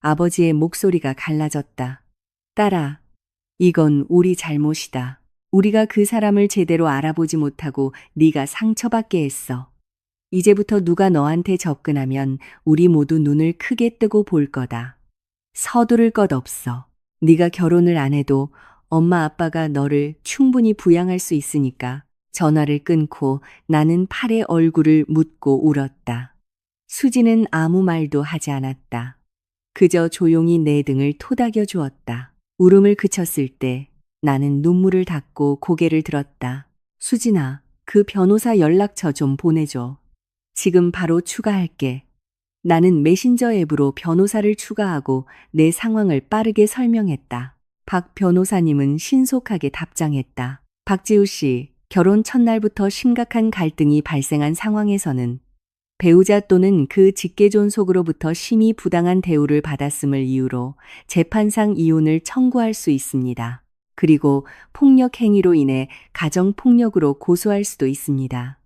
Speaker 1: 아버지의 목소리가 갈라졌다. 딸아, 이건 우리 잘못이다. 우리가 그 사람을 제대로 알아보지 못하고 네가 상처받게 했어. 이제부터 누가 너한테 접근하면 우리 모두 눈을 크게 뜨고 볼 거다. 서두를 것 없어. 네가 결혼을 안 해도 엄마 아빠가 너를 충분히 부양할 수 있으니까. 전화를 끊고 나는 팔에 얼굴을 묻고 울었다. 수지는 아무 말도 하지 않았다. 그저 조용히 내 등을 토닥여 주었다. 울음을 그쳤을 때 나는 눈물을 닦고 고개를 들었다. 수진아, 그 변호사 연락처 좀 보내줘. 지금 바로 추가할게. 나는 메신저 앱으로 변호사를 추가하고 내 상황을 빠르게 설명했다. 박 변호사님은 신속하게 답장했다. 박지우 씨, 결혼 첫날부터 심각한 갈등이 발생한 상황에서는 배우자 또는 그 직계존속으로부터 심히 부당한 대우를 받았음을 이유로 재판상 이혼을 청구할 수 있습니다. 그리고 폭력 행위로 인해 가정폭력으로 고소할 수도 있습니다.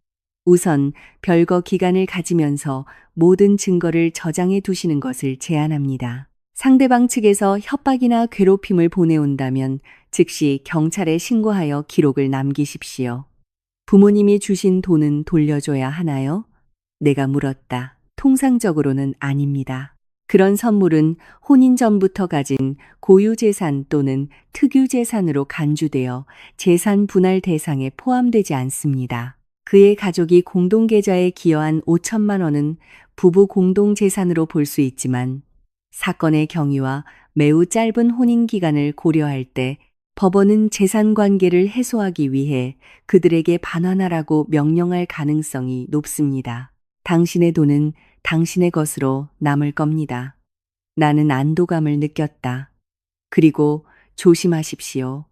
Speaker 1: 우선 별거 기간을 가지면서 모든 증거를 저장해 두시는 것을 제안합니다. 상대방 측에서 협박이나 괴롭힘을 보내온다면 즉시 경찰에 신고하여 기록을 남기십시오. 부모님이 주신 돈은 돌려줘야 하나요? 내가 물었다. 통상적으로는 아닙니다. 그런 선물은 혼인 전부터 가진 고유재산 또는 특유재산으로 간주되어 재산 분할 대상에 포함되지 않습니다. 그의 가족이 공동계좌에 기여한 5천만 원은 부부 공동재산으로 볼 수 있지만 사건의 경위와 매우 짧은 혼인 기간을 고려할 때 법원은 재산 관계를 해소하기 위해 그들에게 반환하라고 명령할 가능성이 높습니다. 당신의 돈은 당신의 것으로 남을 겁니다. 나는 안도감을 느꼈다. 그리고 조심하십시오.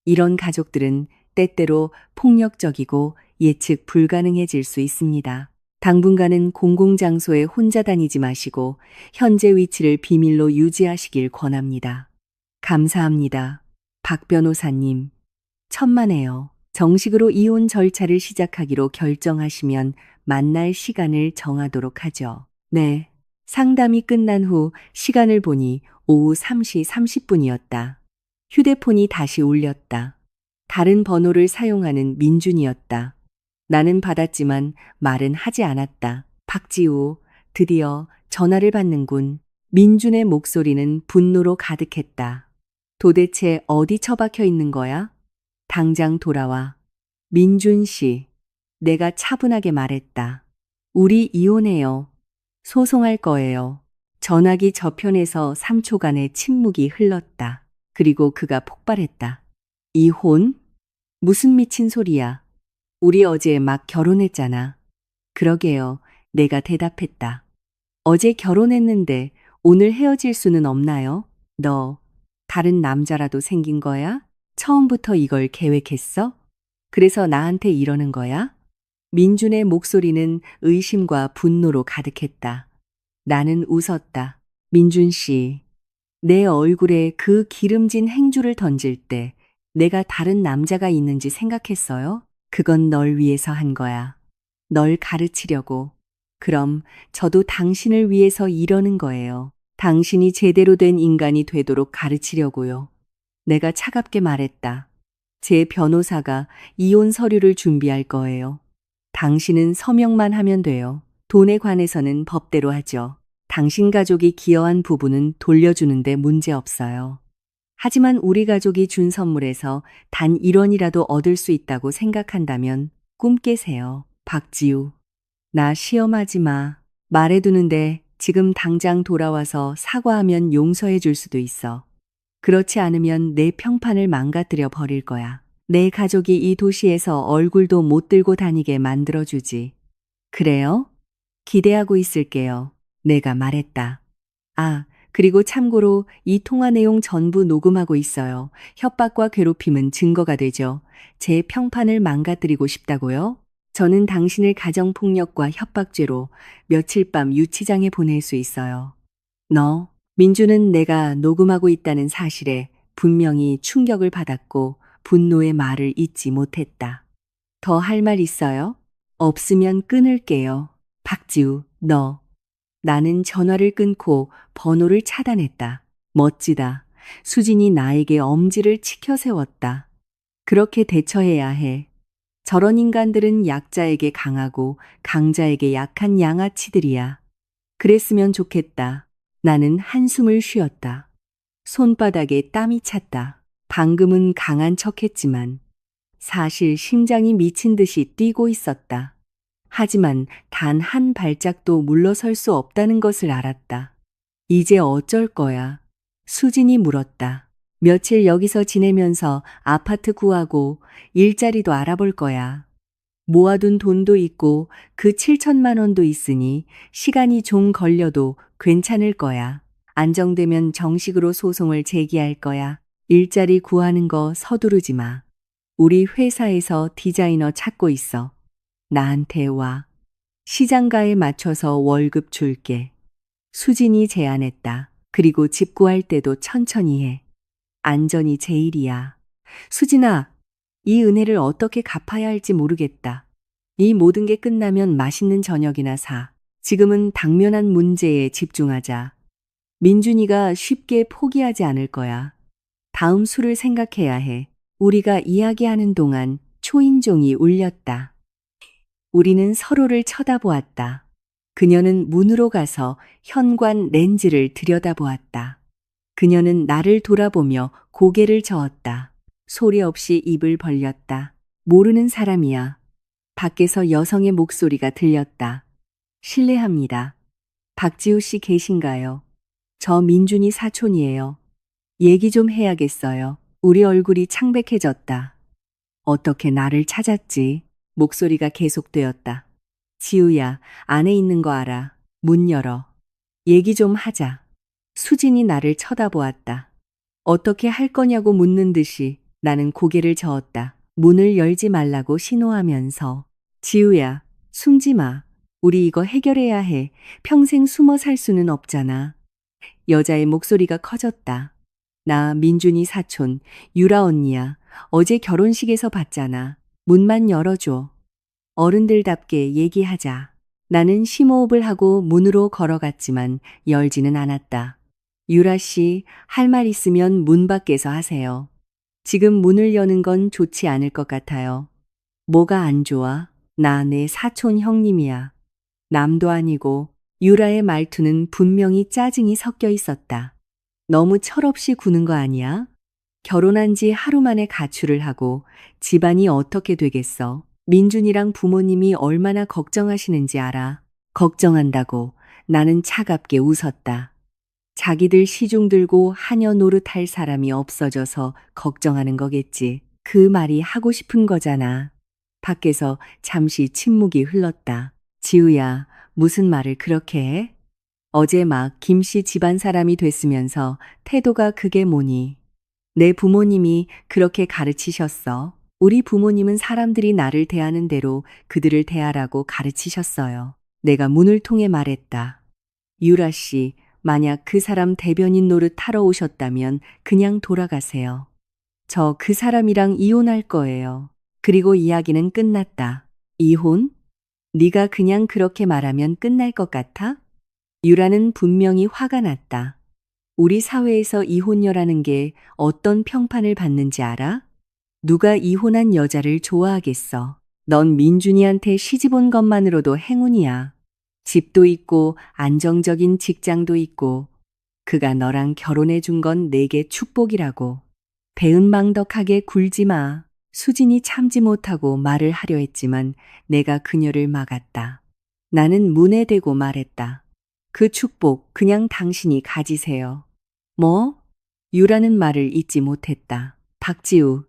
Speaker 1: 이런 가족들은 때때로 폭력적이고 예측 불가능해질 수 있습니다. 당분간은 공공장소에 혼자 다니지 마시고 현재 위치를 비밀로 유지하시길 권합니다. 감사합니다. 박 변호사님. 천만에요. 정식으로 이혼 절차를 시작하기로 결정하시면 만날 시간을 정하도록 하죠. 네. 상담이 끝난 후 시간을 보니 오후 3시 30분이었다. 휴대폰이 다시 울렸다. 다른 번호를 사용하는 민준이었다. 나는 받았지만 말은 하지 않았다. 박지우, 드디어 전화를 받는군. 민준의 목소리는 분노로 가득했다. 도대체 어디 처박혀 있는 거야? 당장 돌아와. 민준 씨, 내가 차분하게 말했다. 우리 이혼해요. 소송할 거예요. 전화기 저편에서 3초간의 침묵이 흘렀다. 그리고 그가 폭발했다. 이혼? 무슨 미친 소리야. 우리 어제 막 결혼했잖아. 그러게요. 내가 대답했다. 어제 결혼했는데 오늘 헤어질 수는 없나요? 너 다른 남자라도 생긴 거야? 처음부터 이걸 계획했어? 그래서 나한테 이러는 거야? 민준의 목소리는 의심과 분노로 가득했다. 나는 웃었다. 민준 씨, 내 얼굴에 그 기름진 행주를 던질 때 내가 다른 남자가 있는지 생각했어요? 그건 널 위해서 한 거야. 널 가르치려고. 그럼 저도 당신을 위해서 이러는 거예요. 당신이 제대로 된 인간이 되도록 가르치려고요. 내가 차갑게 말했다. 제 변호사가 이혼 서류를 준비할 거예요. 당신은 서명만 하면 돼요. 돈에 관해서는 법대로 하죠. 당신 가족이 기여한 부분은 돌려주는데 문제 없어요. 하지만 우리 가족이 준 선물에서 단 1원이라도 얻을 수 있다고 생각한다면 꿈 깨세요. 박지우. 나 시험하지 마. 말해두는데 지금 당장 돌아와서 사과하면 용서해 줄 수도 있어. 그렇지 않으면 내 평판을 망가뜨려 버릴 거야. 내 가족이 이 도시에서 얼굴도 못 들고 다니게 만들어주지. 그래요? 기대하고 있을게요. 내가 말했다. 아, 그리고 참고로 이 통화 내용 전부 녹음하고 있어요. 협박과 괴롭힘은 증거가 되죠. 제 평판을 망가뜨리고 싶다고요? 저는 당신을 가정폭력과 협박죄로 며칠 밤 유치장에 보낼 수 있어요. 너, 민주는 내가 녹음하고 있다는 사실에 분명히 충격을 받았고 분노의 말을 잇지 못했다. 더 할 말 있어요? 없으면 끊을게요. 박지우, 너. 나는 전화를 끊고 번호를 차단했다. 멋지다. 수진이 나에게 엄지를 치켜 세웠다. 그렇게 대처해야 해. 저런 인간들은 약자에게 강하고 강자에게 약한 양아치들이야. 그랬으면 좋겠다. 나는 한숨을 쉬었다. 손바닥에 땀이 찼다. 방금은 강한 척했지만 사실 심장이 미친 듯이 뛰고 있었다. 하지만 단 한 발짝도 물러설 수 없다는 것을 알았다. 이제 어쩔 거야? 수진이 물었다. 며칠 여기서 지내면서 아파트 구하고 일자리도 알아볼 거야. 모아둔 돈도 있고 그 7천만 원도 있으니 시간이 좀 걸려도 괜찮을 거야. 안정되면 정식으로 소송을 제기할 거야. 일자리 구하는 거 서두르지 마. 우리 회사에서 디자이너 찾고 있어. 나한테 와. 시장가에 맞춰서 월급 줄게. 수진이 제안했다. 그리고 집 구할 때도 천천히 해. 안전이 제일이야. 수진아, 이 은혜를 어떻게 갚아야 할지 모르겠다. 이 모든 게 끝나면 맛있는 저녁이나 사. 지금은 당면한 문제에 집중하자. 민준이가 쉽게 포기하지 않을 거야. 다음 수를 생각해야 해. 우리가 이야기하는 동안 초인종이 울렸다. 우리는 서로를 쳐다보았다. 그녀는 문으로 가서 현관 렌즈를 들여다보았다. 그녀는 나를 돌아보며 고개를 저었다. 소리 없이 입을 벌렸다. 모르는 사람이야. 밖에서 여성의 목소리가 들렸다. 실례합니다. 박지우 씨 계신가요? 저 민준이 사촌이에요. 얘기 좀 해야겠어요. 우리 얼굴이 창백해졌다. 어떻게 나를 찾았지? 목소리가 계속되었다. 지우야, 안에 있는 거 알아. 문 열어. 얘기 좀 하자. 수진이 나를 쳐다보았다. 어떻게 할 거냐고 묻는 듯이 나는 고개를 저었다. 문을 열지 말라고 신호하면서. 지우야, 숨지 마. 우리 이거 해결해야 해. 평생 숨어 살 수는 없잖아. 여자의 목소리가 커졌다. 나 민준이 사촌, 유라 언니야. 어제 결혼식에서 봤잖아. 문만 열어줘. 어른들답게 얘기하자. 나는 심호흡을 하고 문으로 걸어갔지만 열지는 않았다. 유라 씨, 할 말 있으면 문 밖에서 하세요. 지금 문을 여는 건 좋지 않을 것 같아요. 뭐가 안 좋아? 나 내 사촌 형님이야. 남도 아니고 유라의 말투는 분명히 짜증이 섞여 있었다. 너무 철없이 구는 거 아니야? 결혼한 지 하루 만에 가출을 하고 집안이 어떻게 되겠어? 민준이랑 부모님이 얼마나 걱정하시는지 알아. 걱정한다고 나는 차갑게 웃었다. 자기들 시중 들고 하녀 노릇할 사람이 없어져서 걱정하는 거겠지. 그 말이 하고 싶은 거잖아. 밖에서 잠시 침묵이 흘렀다. 지우야, 무슨 말을 그렇게 해? 어제 막 김씨 집안 사람이 됐으면서 태도가 그게 뭐니? 내 부모님이 그렇게 가르치셨어. 우리 부모님은 사람들이 나를 대하는 대로 그들을 대하라고 가르치셨어요. 내가 문을 통해 말했다. 유라 씨, 만약 그 사람 대변인 노릇 하러 오셨다면 그냥 돌아가세요. 저 그 사람이랑 이혼할 거예요. 그리고 이야기는 끝났다. 이혼? 네가 그냥 그렇게 말하면 끝날 것 같아? 유라는 분명히 화가 났다. 우리 사회에서 이혼녀라는 게 어떤 평판을 받는지 알아? 누가 이혼한 여자를 좋아하겠어. 넌 민준이한테 시집 온 것만으로도 행운이야. 집도 있고 안정적인 직장도 있고 그가 너랑 결혼해 준 건 내게 축복이라고. 배은망덕하게 굴지 마. 수진이 참지 못하고 말을 하려 했지만 내가 그녀를 막았다. 나는 문에 대고 말했다. 그 축복 그냥 당신이 가지세요. 뭐? 유라는 말을 잇지 못했다. 박지우,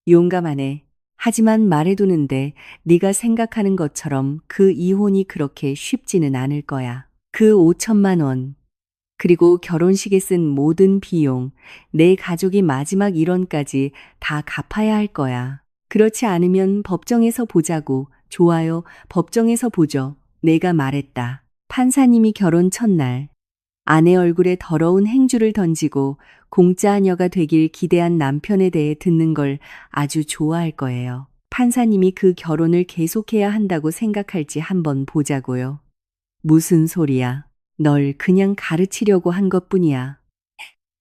Speaker 1: 용감하네. 하지만 말해두는데 네가 생각하는 것처럼 그 이혼이 그렇게 쉽지는 않을 거야. 그 5천만 원, 그리고 결혼식에 쓴 모든 비용, 내 가족이 마지막 일원까지 다 갚아야 할 거야. 그렇지 않으면 법정에서 보자고. 좋아요, 법정에서 보죠. 내가 말했다. 판사님이 결혼 첫날 아내 얼굴에 더러운 행주를 던지고 공짜 하녀가 되길 기대한 남편에 대해 듣는 걸 아주 좋아할 거예요. 판사님이 그 결혼을 계속해야 한다고 생각할지 한번 보자고요. 무슨 소리야? 널 그냥 가르치려고 한 것뿐이야.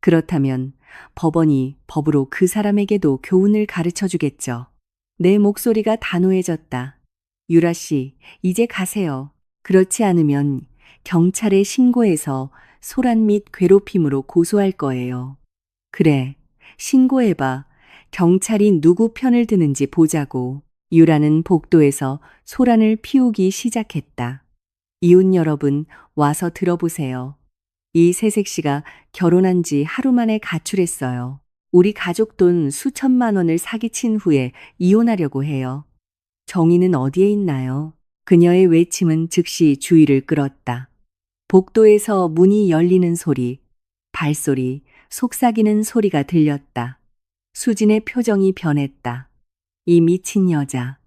Speaker 1: 그렇다면 법원이 법으로 그 사람에게도 교훈을 가르쳐 주겠죠. 내 목소리가 단호해졌다. 유라 씨, 이제 가세요. 그렇지 않으면 경찰에 신고해서 소란 및 괴롭힘으로 고소할 거예요. 그래, 신고해봐. 경찰이 누구 편을 드는지 보자고. 유라는 복도에서 소란을 피우기 시작했다. 이웃 여러분, 와서 들어보세요. 이 새색 씨가 결혼한 지 하루 만에 가출했어요. 우리 가족 돈 수천만 원을 사기친 후에 이혼하려고 해요. 정의는 어디에 있나요? 그녀의 외침은 즉시 주의를 끌었다. 복도에서 문이 열리는 소리, 발소리, 속삭이는 소리가 들렸다. 수진의 표정이 변했다. 이 미친 여자.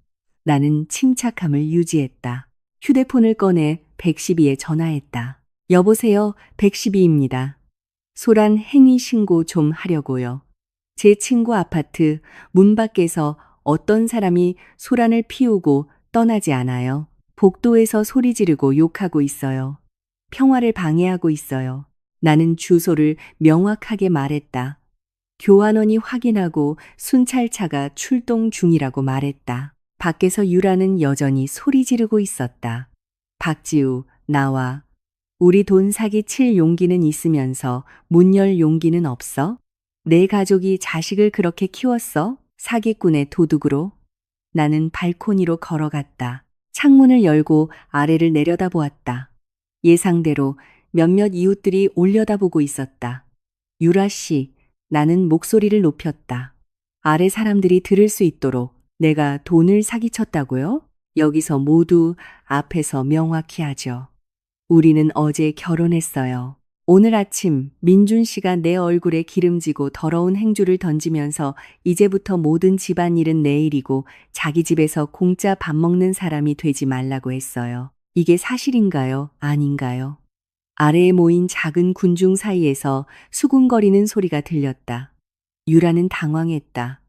Speaker 1: 나는 침착함을 유지했다. 휴대폰을 꺼내 112에 전화했다. 여보세요, 112입니다. 소란 행위 신고 좀 하려고요. 제 친구 아파트 문 밖에서 어떤 사람이 소란을 피우고 떠나지 않아요. 복도에서 소리 지르고 욕하고 있어요. 평화를 방해하고 있어요. 나는 주소를 명확하게 말했다. 교환원이 확인하고 순찰차가 출동 중이라고 말했다. 밖에서 유라는 여전히 소리 지르고 있었다. 박지우, 나와. 우리 돈 사기 칠 용기는 있으면서 문 열 용기는 없어? 내 가족이 자식을 그렇게 키웠어? 사기꾼의 도둑으로? 나는 발코니로 걸어갔다. 창문을 열고 아래를 내려다보았다. 예상대로 몇몇 이웃들이 올려다보고 있었다. 유라 씨, 나는 목소리를 높였다. 아래 사람들이 들을 수 있도록 내가 돈을 사기쳤다고요? 여기서 모두 앞에서 명확히 하죠. 우리는 어제 결혼했어요. 오늘 아침 민준 씨가 내 얼굴에 기름지고 더러운 행주를 던지면서 이제부터 모든 집안일은 내 일이고 자기 집에서 공짜 밥 먹는 사람이 되지 말라고 했어요. 이게 사실인가요? 아닌가요? 아래에 모인 작은 군중 사이에서 수군거리는 소리가 들렸다. 유라는 당황했다.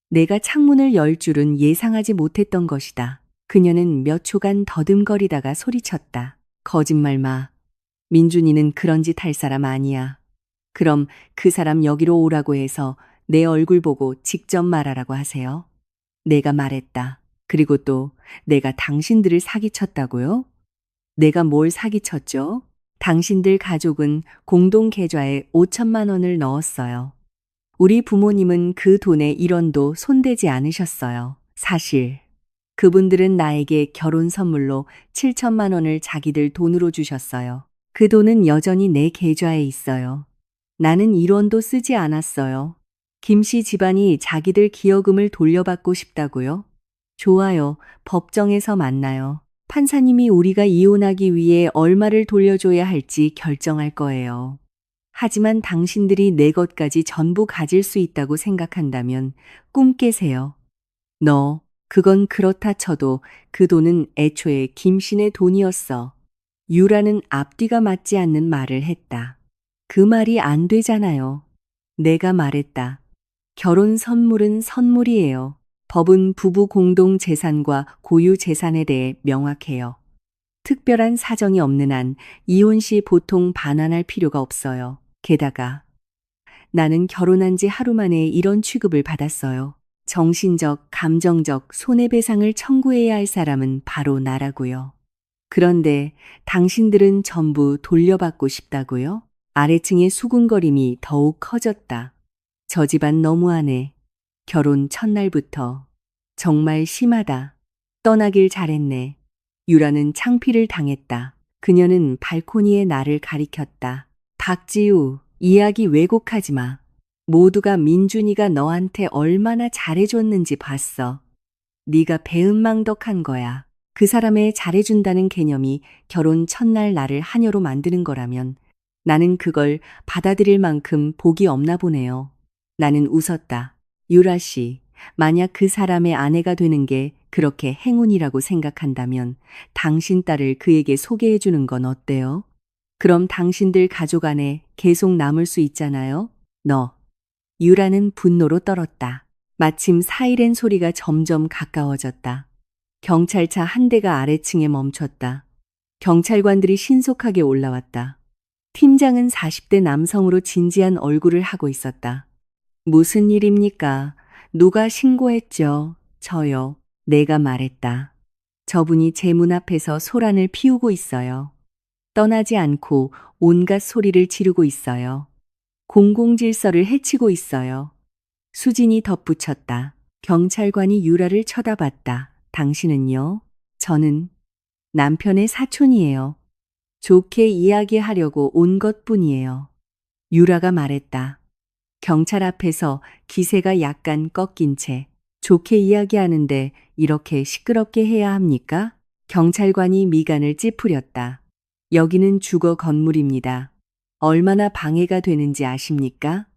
Speaker 1: 내가 창문을 열 줄은 예상하지 못했던 것이다. 그녀는 몇 초간 더듬거리다가 소리쳤다. 거짓말 마. 민준이는 그런 짓 할 사람 아니야. 그럼 그 사람 여기로 오라고 해서 내 얼굴 보고 직접 말하라고 하세요. 내가 말했다. 그리고 또 내가 당신들을 사기쳤다고요? 내가 뭘 사기쳤죠? 당신들 가족은 공동 계좌에 5천만 원을 넣었어요. 우리 부모님은 그 돈에 1원도 손대지 않으셨어요. 사실 그분들은 나에게 결혼 선물로 7천만 원을 자기들 돈으로 주셨어요. 그 돈은 여전히 내 계좌에 있어요. 나는 1원도 쓰지 않았어요. 김씨 집안이 자기들 기여금을 돌려받고 싶다고요? 좋아요. 법정에서 만나요. 판사님이 우리가 이혼하기 위해 얼마를 돌려줘야 할지 결정할 거예요. 하지만 당신들이 내 것까지 전부 가질 수 있다고 생각한다면 꿈 깨세요. 그건 그렇다 쳐도 그 돈은 애초에 김신의 돈이었어. 유라는 앞뒤가 맞지 않는 말을 했다. 그 말이 안 되잖아요. 내가 말했다. 결혼 선물은 선물이에요. 법은 부부 공동 재산과 고유 재산에 대해 명확해요. 특별한 사정이 없는 한 이혼 시 보통 반환할 필요가 없어요. 게다가 나는 결혼한 지 하루 만에 이런 취급을 받았어요. 정신적, 감정적 손해배상을 청구해야 할 사람은 바로 나라고요. 그런데 당신들은 전부 돌려받고 싶다고요? 아래층의 수군거림이 더욱 커졌다. 저 집안 너무하네. 결혼 첫날부터. 정말 심하다. 떠나길 잘했네. 유라는 창피를 당했다. 그녀는 발코니에 나를 가리켰다. 박지우, 이야기 왜곡하지 마. 모두가 민준이가 너한테 얼마나 잘해줬는지 봤어. 네가 배은망덕한 거야. 그 사람의 잘해준다는 개념이 결혼 첫날 나를 하녀로 만드는 거라면 나는 그걸 받아들일 만큼 복이 없나 보네요. 나는 웃었다. 유라 씨, 만약 그 사람의 아내가 되는 게 그렇게 행운이라고 생각한다면 당신 딸을 그에게 소개해 주는 건 어때요? 그럼 당신들 가족 안에 계속 남을 수 있잖아요? 유라는 분노로 떨었다. 마침 사이렌 소리가 점점 가까워졌다. 경찰차 한 대가 아래층에 멈췄다. 경찰관들이 신속하게 올라왔다. 팀장은 40대 남성으로 진지한 얼굴을 하고 있었다. 무슨 일입니까? 누가 신고했죠? 저요. 내가 말했다. 저분이 제 문 앞에서 소란을 피우고 있어요. 떠나지 않고 온갖 소리를 지르고 있어요. 공공질서를 해치고 있어요. 수진이 덧붙였다. 경찰관이 유라를 쳐다봤다. 당신은요? 저는 남편의 사촌이에요. 좋게 이야기하려고 온 것뿐이에요. 유라가 말했다. 경찰 앞에서 기세가 약간 꺾인 채 좋게 이야기하는데 이렇게 시끄럽게 해야 합니까? 경찰관이 미간을 찌푸렸다. 여기는 주거 건물입니다. 얼마나 방해가 되는지 아십니까?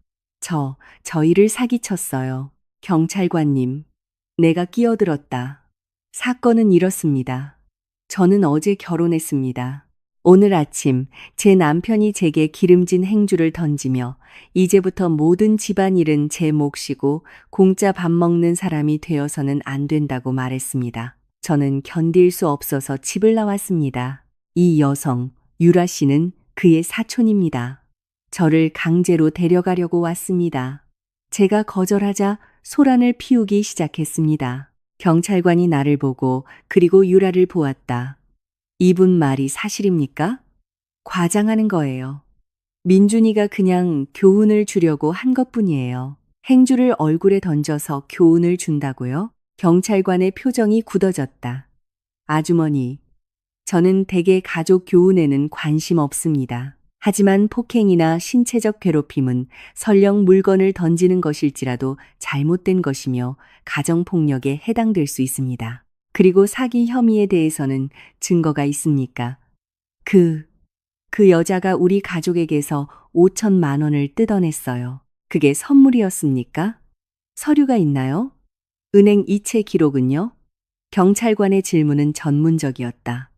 Speaker 1: 저희를 사기쳤어요. 경찰관님, 내가 끼어들었다. 사건은 이렇습니다. 저는 어제 결혼했습니다. 오늘 아침 제 남편이 제게 기름진 행주를 던지며 이제부터 모든 집안일은 제 몫이고 공짜 밥 먹는 사람이 되어서는 안 된다고 말했습니다. 저는 견딜 수 없어서 집을 나왔습니다. 이 여성, 유라 씨는 그의 사촌입니다. 저를 강제로 데려가려고 왔습니다. 제가 거절하자 소란을 피우기 시작했습니다. 경찰관이 나를 보고 그리고 유라를 보았다. 이분 말이 사실입니까? 과장하는 거예요. 민준이가 그냥 교훈을 주려고 한 것뿐이에요. 행주를 얼굴에 던져서 교훈을 준다고요? 경찰관의 표정이 굳어졌다. 아주머니, 저는 대개 가족 교훈에는 관심 없습니다. 하지만 폭행이나 신체적 괴롭힘은 설령 물건을 던지는 것일지라도 잘못된 것이며 가정폭력에 해당될 수 있습니다. 그리고 사기 혐의에 대해서는 증거가 있습니까? 그 여자가 우리 가족에게서 5천만 원을 뜯어냈어요. 그게 선물이었습니까? 서류가 있나요? 은행 이체 기록은요? 경찰관의 질문은 전문적이었다.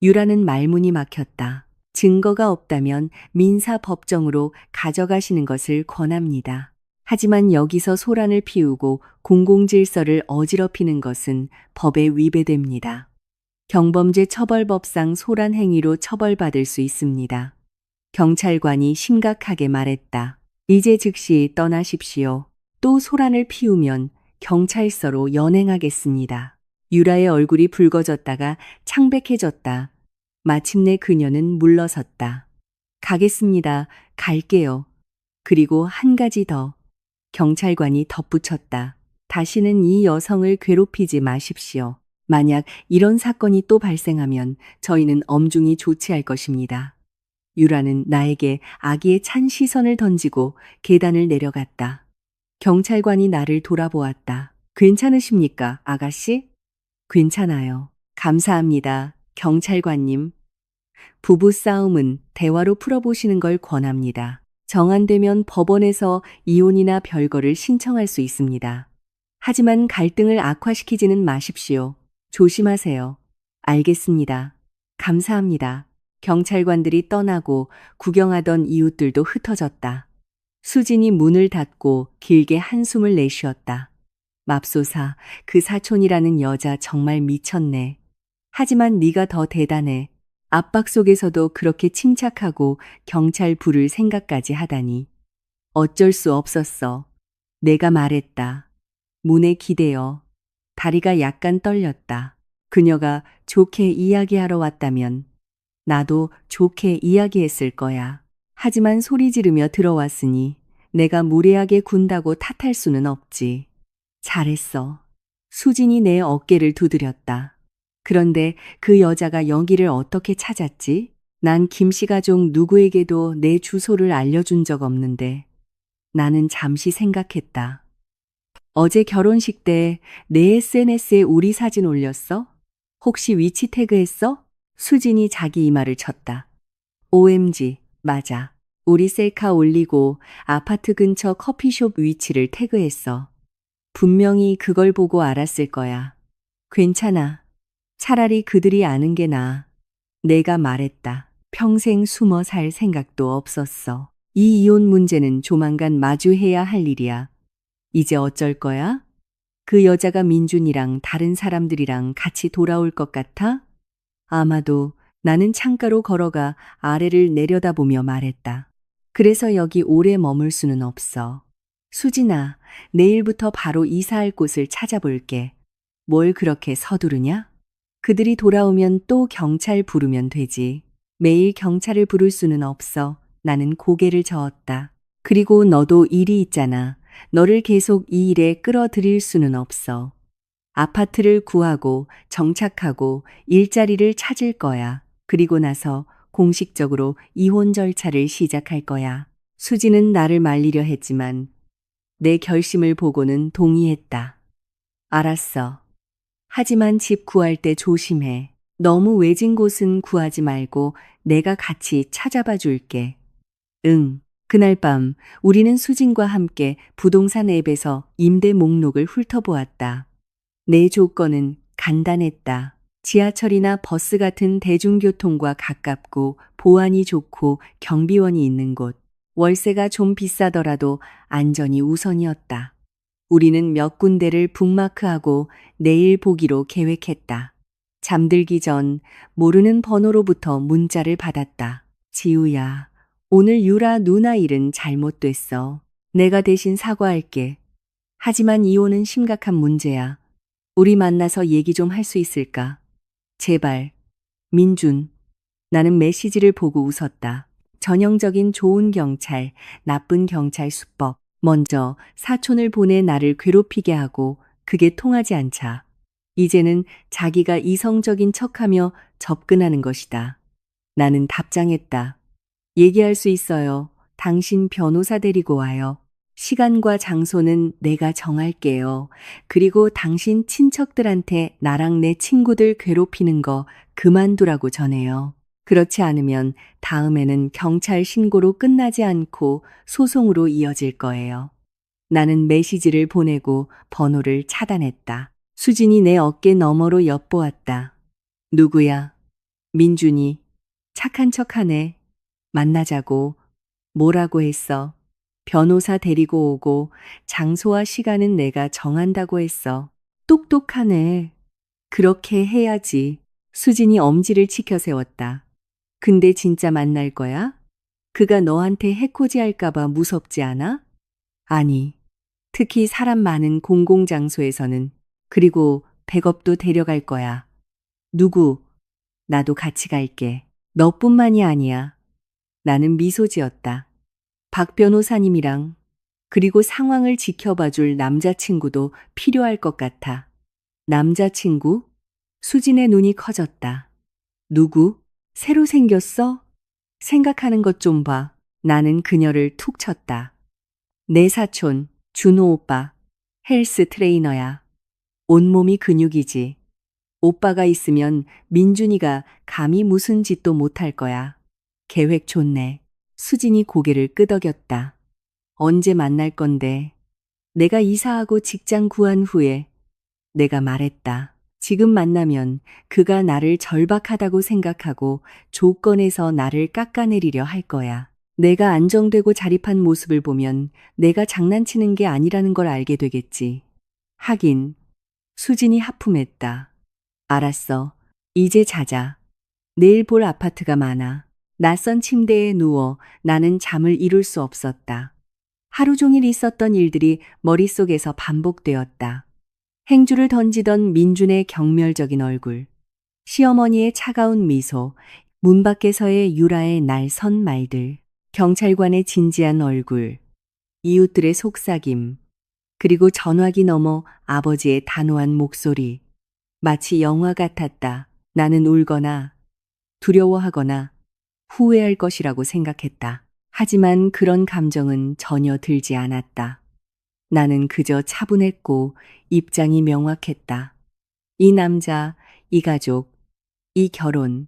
Speaker 1: 유라는 말문이 막혔다. 증거가 없다면 민사법정으로 가져가시는 것을 권합니다. 하지만 여기서 소란을 피우고 공공질서를 어지럽히는 것은 법에 위배됩니다. 경범죄 처벌법상 소란 행위로 처벌받을 수 있습니다. 경찰관이 심각하게 말했다. 이제 즉시 떠나십시오. 또 소란을 피우면 경찰서로 연행하겠습니다. 유라의 얼굴이 붉어졌다가 창백해졌다. 마침내 그녀는 물러섰다. 가겠습니다. 갈게요. 그리고 한 가지 더. 경찰관이 덧붙였다. 다시는 이 여성을 괴롭히지 마십시오. 만약 이런 사건이 또 발생하면 저희는 엄중히 조치할 것입니다. 유라는 나에게 악의에 찬 시선을 던지고 계단을 내려갔다. 경찰관이 나를 돌아보았다. 괜찮으십니까, 아가씨? 괜찮아요. 감사합니다, 경찰관님. 부부 싸움은 대화로 풀어보시는 걸 권합니다. 정안되면 법원에서 이혼이나 별거를 신청할 수 있습니다. 하지만 갈등을 악화시키지는 마십시오. 조심하세요. 알겠습니다. 감사합니다. 경찰관들이 떠나고 구경하던 이웃들도 흩어졌다. 수진이 문을 닫고 길게 한숨을 내쉬었다. 맙소사, 그 사촌이라는 여자 정말 미쳤네. 하지만 네가 더 대단해. 압박 속에서도 그렇게 침착하고 경찰 부를 생각까지 하다니. 어쩔 수 없었어. 내가 말했다. 문에 기대어. 다리가 약간 떨렸다. 그녀가 좋게 이야기하러 왔다면 나도 좋게 이야기했을 거야. 하지만 소리 지르며 들어왔으니 내가 무례하게 군다고 탓할 수는 없지. 잘했어. 수진이 내 어깨를 두드렸다. 그런데 그 여자가 여기를 어떻게 찾았지? 난 김씨 가족 누구에게도 내 주소를 알려준 적 없는데. 나는 잠시 생각했다. 어제 결혼식 때 내 SNS에 우리 사진 올렸어? 혹시 위치 태그했어? 수진이 자기 이마를 쳤다. OMG, 맞아. 우리 셀카 올리고 아파트 근처 커피숍 위치를 태그했어. 분명히 그걸 보고 알았을 거야. 괜찮아. 차라리 그들이 아는 게 나아. 내가 말했다. 평생 숨어 살 생각도 없었어. 이 이혼 문제는 조만간 마주해야 할 일이야. 이제 어쩔 거야? 그 여자가 민준이랑 다른 사람들이랑 같이 돌아올 것 같아? 아마도. 나는 창가로 걸어가 아래를 내려다보며 말했다. 그래서 여기 오래 머물 수는 없어. 수진아, 내일부터 바로 이사할 곳을 찾아볼게. 뭘 그렇게 서두르냐? 그들이 돌아오면 또 경찰 부르면 되지. 매일 경찰을 부를 수는 없어. 나는 고개를 저었다. 그리고 너도 일이 있잖아. 너를 계속 이 일에 끌어들일 수는 없어. 아파트를 구하고 정착하고 일자리를 찾을 거야. 그리고 나서 공식적으로 이혼 절차를 시작할 거야. 수지는 나를 말리려 했지만 내 결심을 보고는 동의했다. 알았어. 하지만 집 구할 때 조심해. 너무 외진 곳은 구하지 말고 내가 같이 찾아봐 줄게. 응. 그날 밤 우리는 수진과 함께 부동산 앱에서 임대 목록을 훑어보았다. 내 조건은 간단했다. 지하철이나 버스 같은 대중교통과 가깝고 보안이 좋고 경비원이 있는 곳. 월세가 좀 비싸더라도 안전이 우선이었다. 우리는 몇 군데를 북마크하고 내일 보기로 계획했다. 잠들기 전 모르는 번호로부터 문자를 받았다. 지우야, 오늘 유라 누나 일은 잘못됐어. 내가 대신 사과할게. 하지만 이혼은 심각한 문제야. 우리 만나서 얘기 좀 할 수 있을까? 제발. 민준. 나는 메시지를 보고 웃었다. 전형적인 좋은 경찰, 나쁜 경찰 수법. 먼저 사촌을 보내 나를 괴롭히게 하고 그게 통하지 않자. 이제는 자기가 이성적인 척하며 접근하는 것이다. 나는 답장했다. 얘기할 수 있어요. 당신 변호사 데리고 와요. 시간과 장소는 내가 정할게요. 그리고 당신 친척들한테 나랑 내 친구들 괴롭히는 거 그만두라고 전해요. 그렇지 않으면 다음에는 경찰 신고로 끝나지 않고 소송으로 이어질 거예요. 나는 메시지를 보내고 번호를 차단했다. 수진이 내 어깨 너머로 엿보았다. 누구야? 민준이. 착한 척하네. 만나자고. 뭐라고 했어? 변호사 데리고 오고 장소와 시간은 내가 정한다고 했어. 똑똑하네. 그렇게 해야지. 수진이 엄지를 치켜 세웠다. 근데 진짜 만날 거야? 그가 너한테 해코지 할까봐 무섭지 않아? 아니. 특히 사람 많은 공공장소에서는. 그리고 백업도 데려갈 거야. 누구? 나도 같이 갈게. 너뿐만이 아니야. 나는 미소 지었다. 박 변호사님이랑 그리고 상황을 지켜봐 줄 남자친구도 필요할 것 같아. 남자친구? 수진의 눈이 커졌다. 누구? 새로 생겼어? 생각하는 것 좀 봐. 나는 그녀를 툭 쳤다. 내 사촌, 준호 오빠. 헬스 트레이너야. 온몸이 근육이지. 오빠가 있으면 민준이가 감히 무슨 짓도 못할 거야. 계획 좋네. 수진이 고개를 끄덕였다. 언제 만날 건데? 내가 이사하고 직장 구한 후에 내가 말했다. 지금 만나면 그가 나를 절박하다고 생각하고 조건에서 나를 깎아내리려 할 거야. 내가 안정되고 자립한 모습을 보면 내가 장난치는 게 아니라는 걸 알게 되겠지. 하긴, 수진이 하품했다. 알았어. 이제 자자. 내일 볼 아파트가 많아. 낯선 침대에 누워 나는 잠을 이룰 수 없었다. 하루 종일 있었던 일들이 머릿속에서 반복되었다. 행주를 던지던 민준의 경멸적인 얼굴, 시어머니의 차가운 미소, 문 밖에서의 유라의 날선 말들, 경찰관의 진지한 얼굴, 이웃들의 속삭임, 그리고 전화기 너머 아버지의 단호한 목소리. 마치 영화 같았다. 나는 울거나 두려워하거나 후회할 것이라고 생각했다. 하지만 그런 감정은 전혀 들지 않았다. 나는 그저 차분했고 입장이 명확했다. 이 남자, 이 가족, 이 결혼.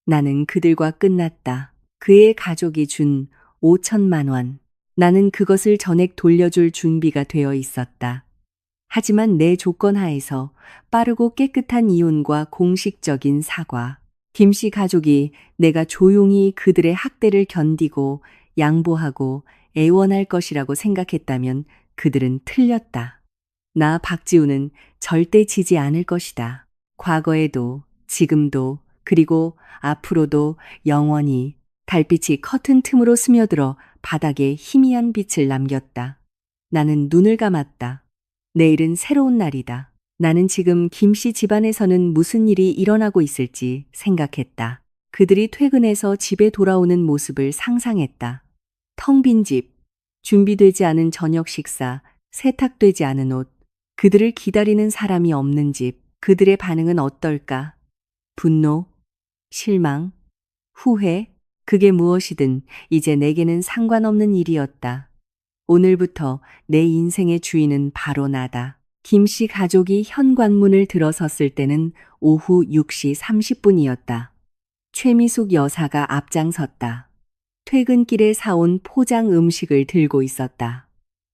Speaker 1: 나는 그들과 끝났다. 그의 가족이 준 5천만 원. 나는 그것을 전액 돌려줄 준비가 되어 있었다. 하지만 내 조건 하에서 빠르고 깨끗한 이혼과 공식적인 사과. 김 씨 가족이 내가 조용히 그들의 학대를 견디고 양보하고 애원할 것이라고 생각했다면 그들은 틀렸다. 나 박지우는 절대 지지 않을 것이다. 과거에도, 지금도, 그리고 앞으로도 영원히 달빛이 커튼 틈으로 스며들어 바닥에 희미한 빛을 남겼다. 나는 눈을 감았다. 내일은 새로운 날이다. 나는 지금 김씨 집안에서는 무슨 일이 일어나고 있을지 생각했다. 그들이 퇴근해서 집에 돌아오는 모습을 상상했다. 텅 빈 집, 준비되지 않은 저녁 식사, 세탁되지 않은 옷, 그들을 기다리는 사람이 없는 집, 그들의 반응은 어떨까? 분노, 실망, 후회, 그게 무엇이든 이제 내게는 상관없는 일이었다. 오늘부터 내 인생의 주인은 바로 나다. 김씨 가족이 현관문을 들어섰을 때는 오후 6시 30분이었다. 최미숙 여사가 앞장섰다. 퇴근길에 사온 포장 음식을 들고 있었다.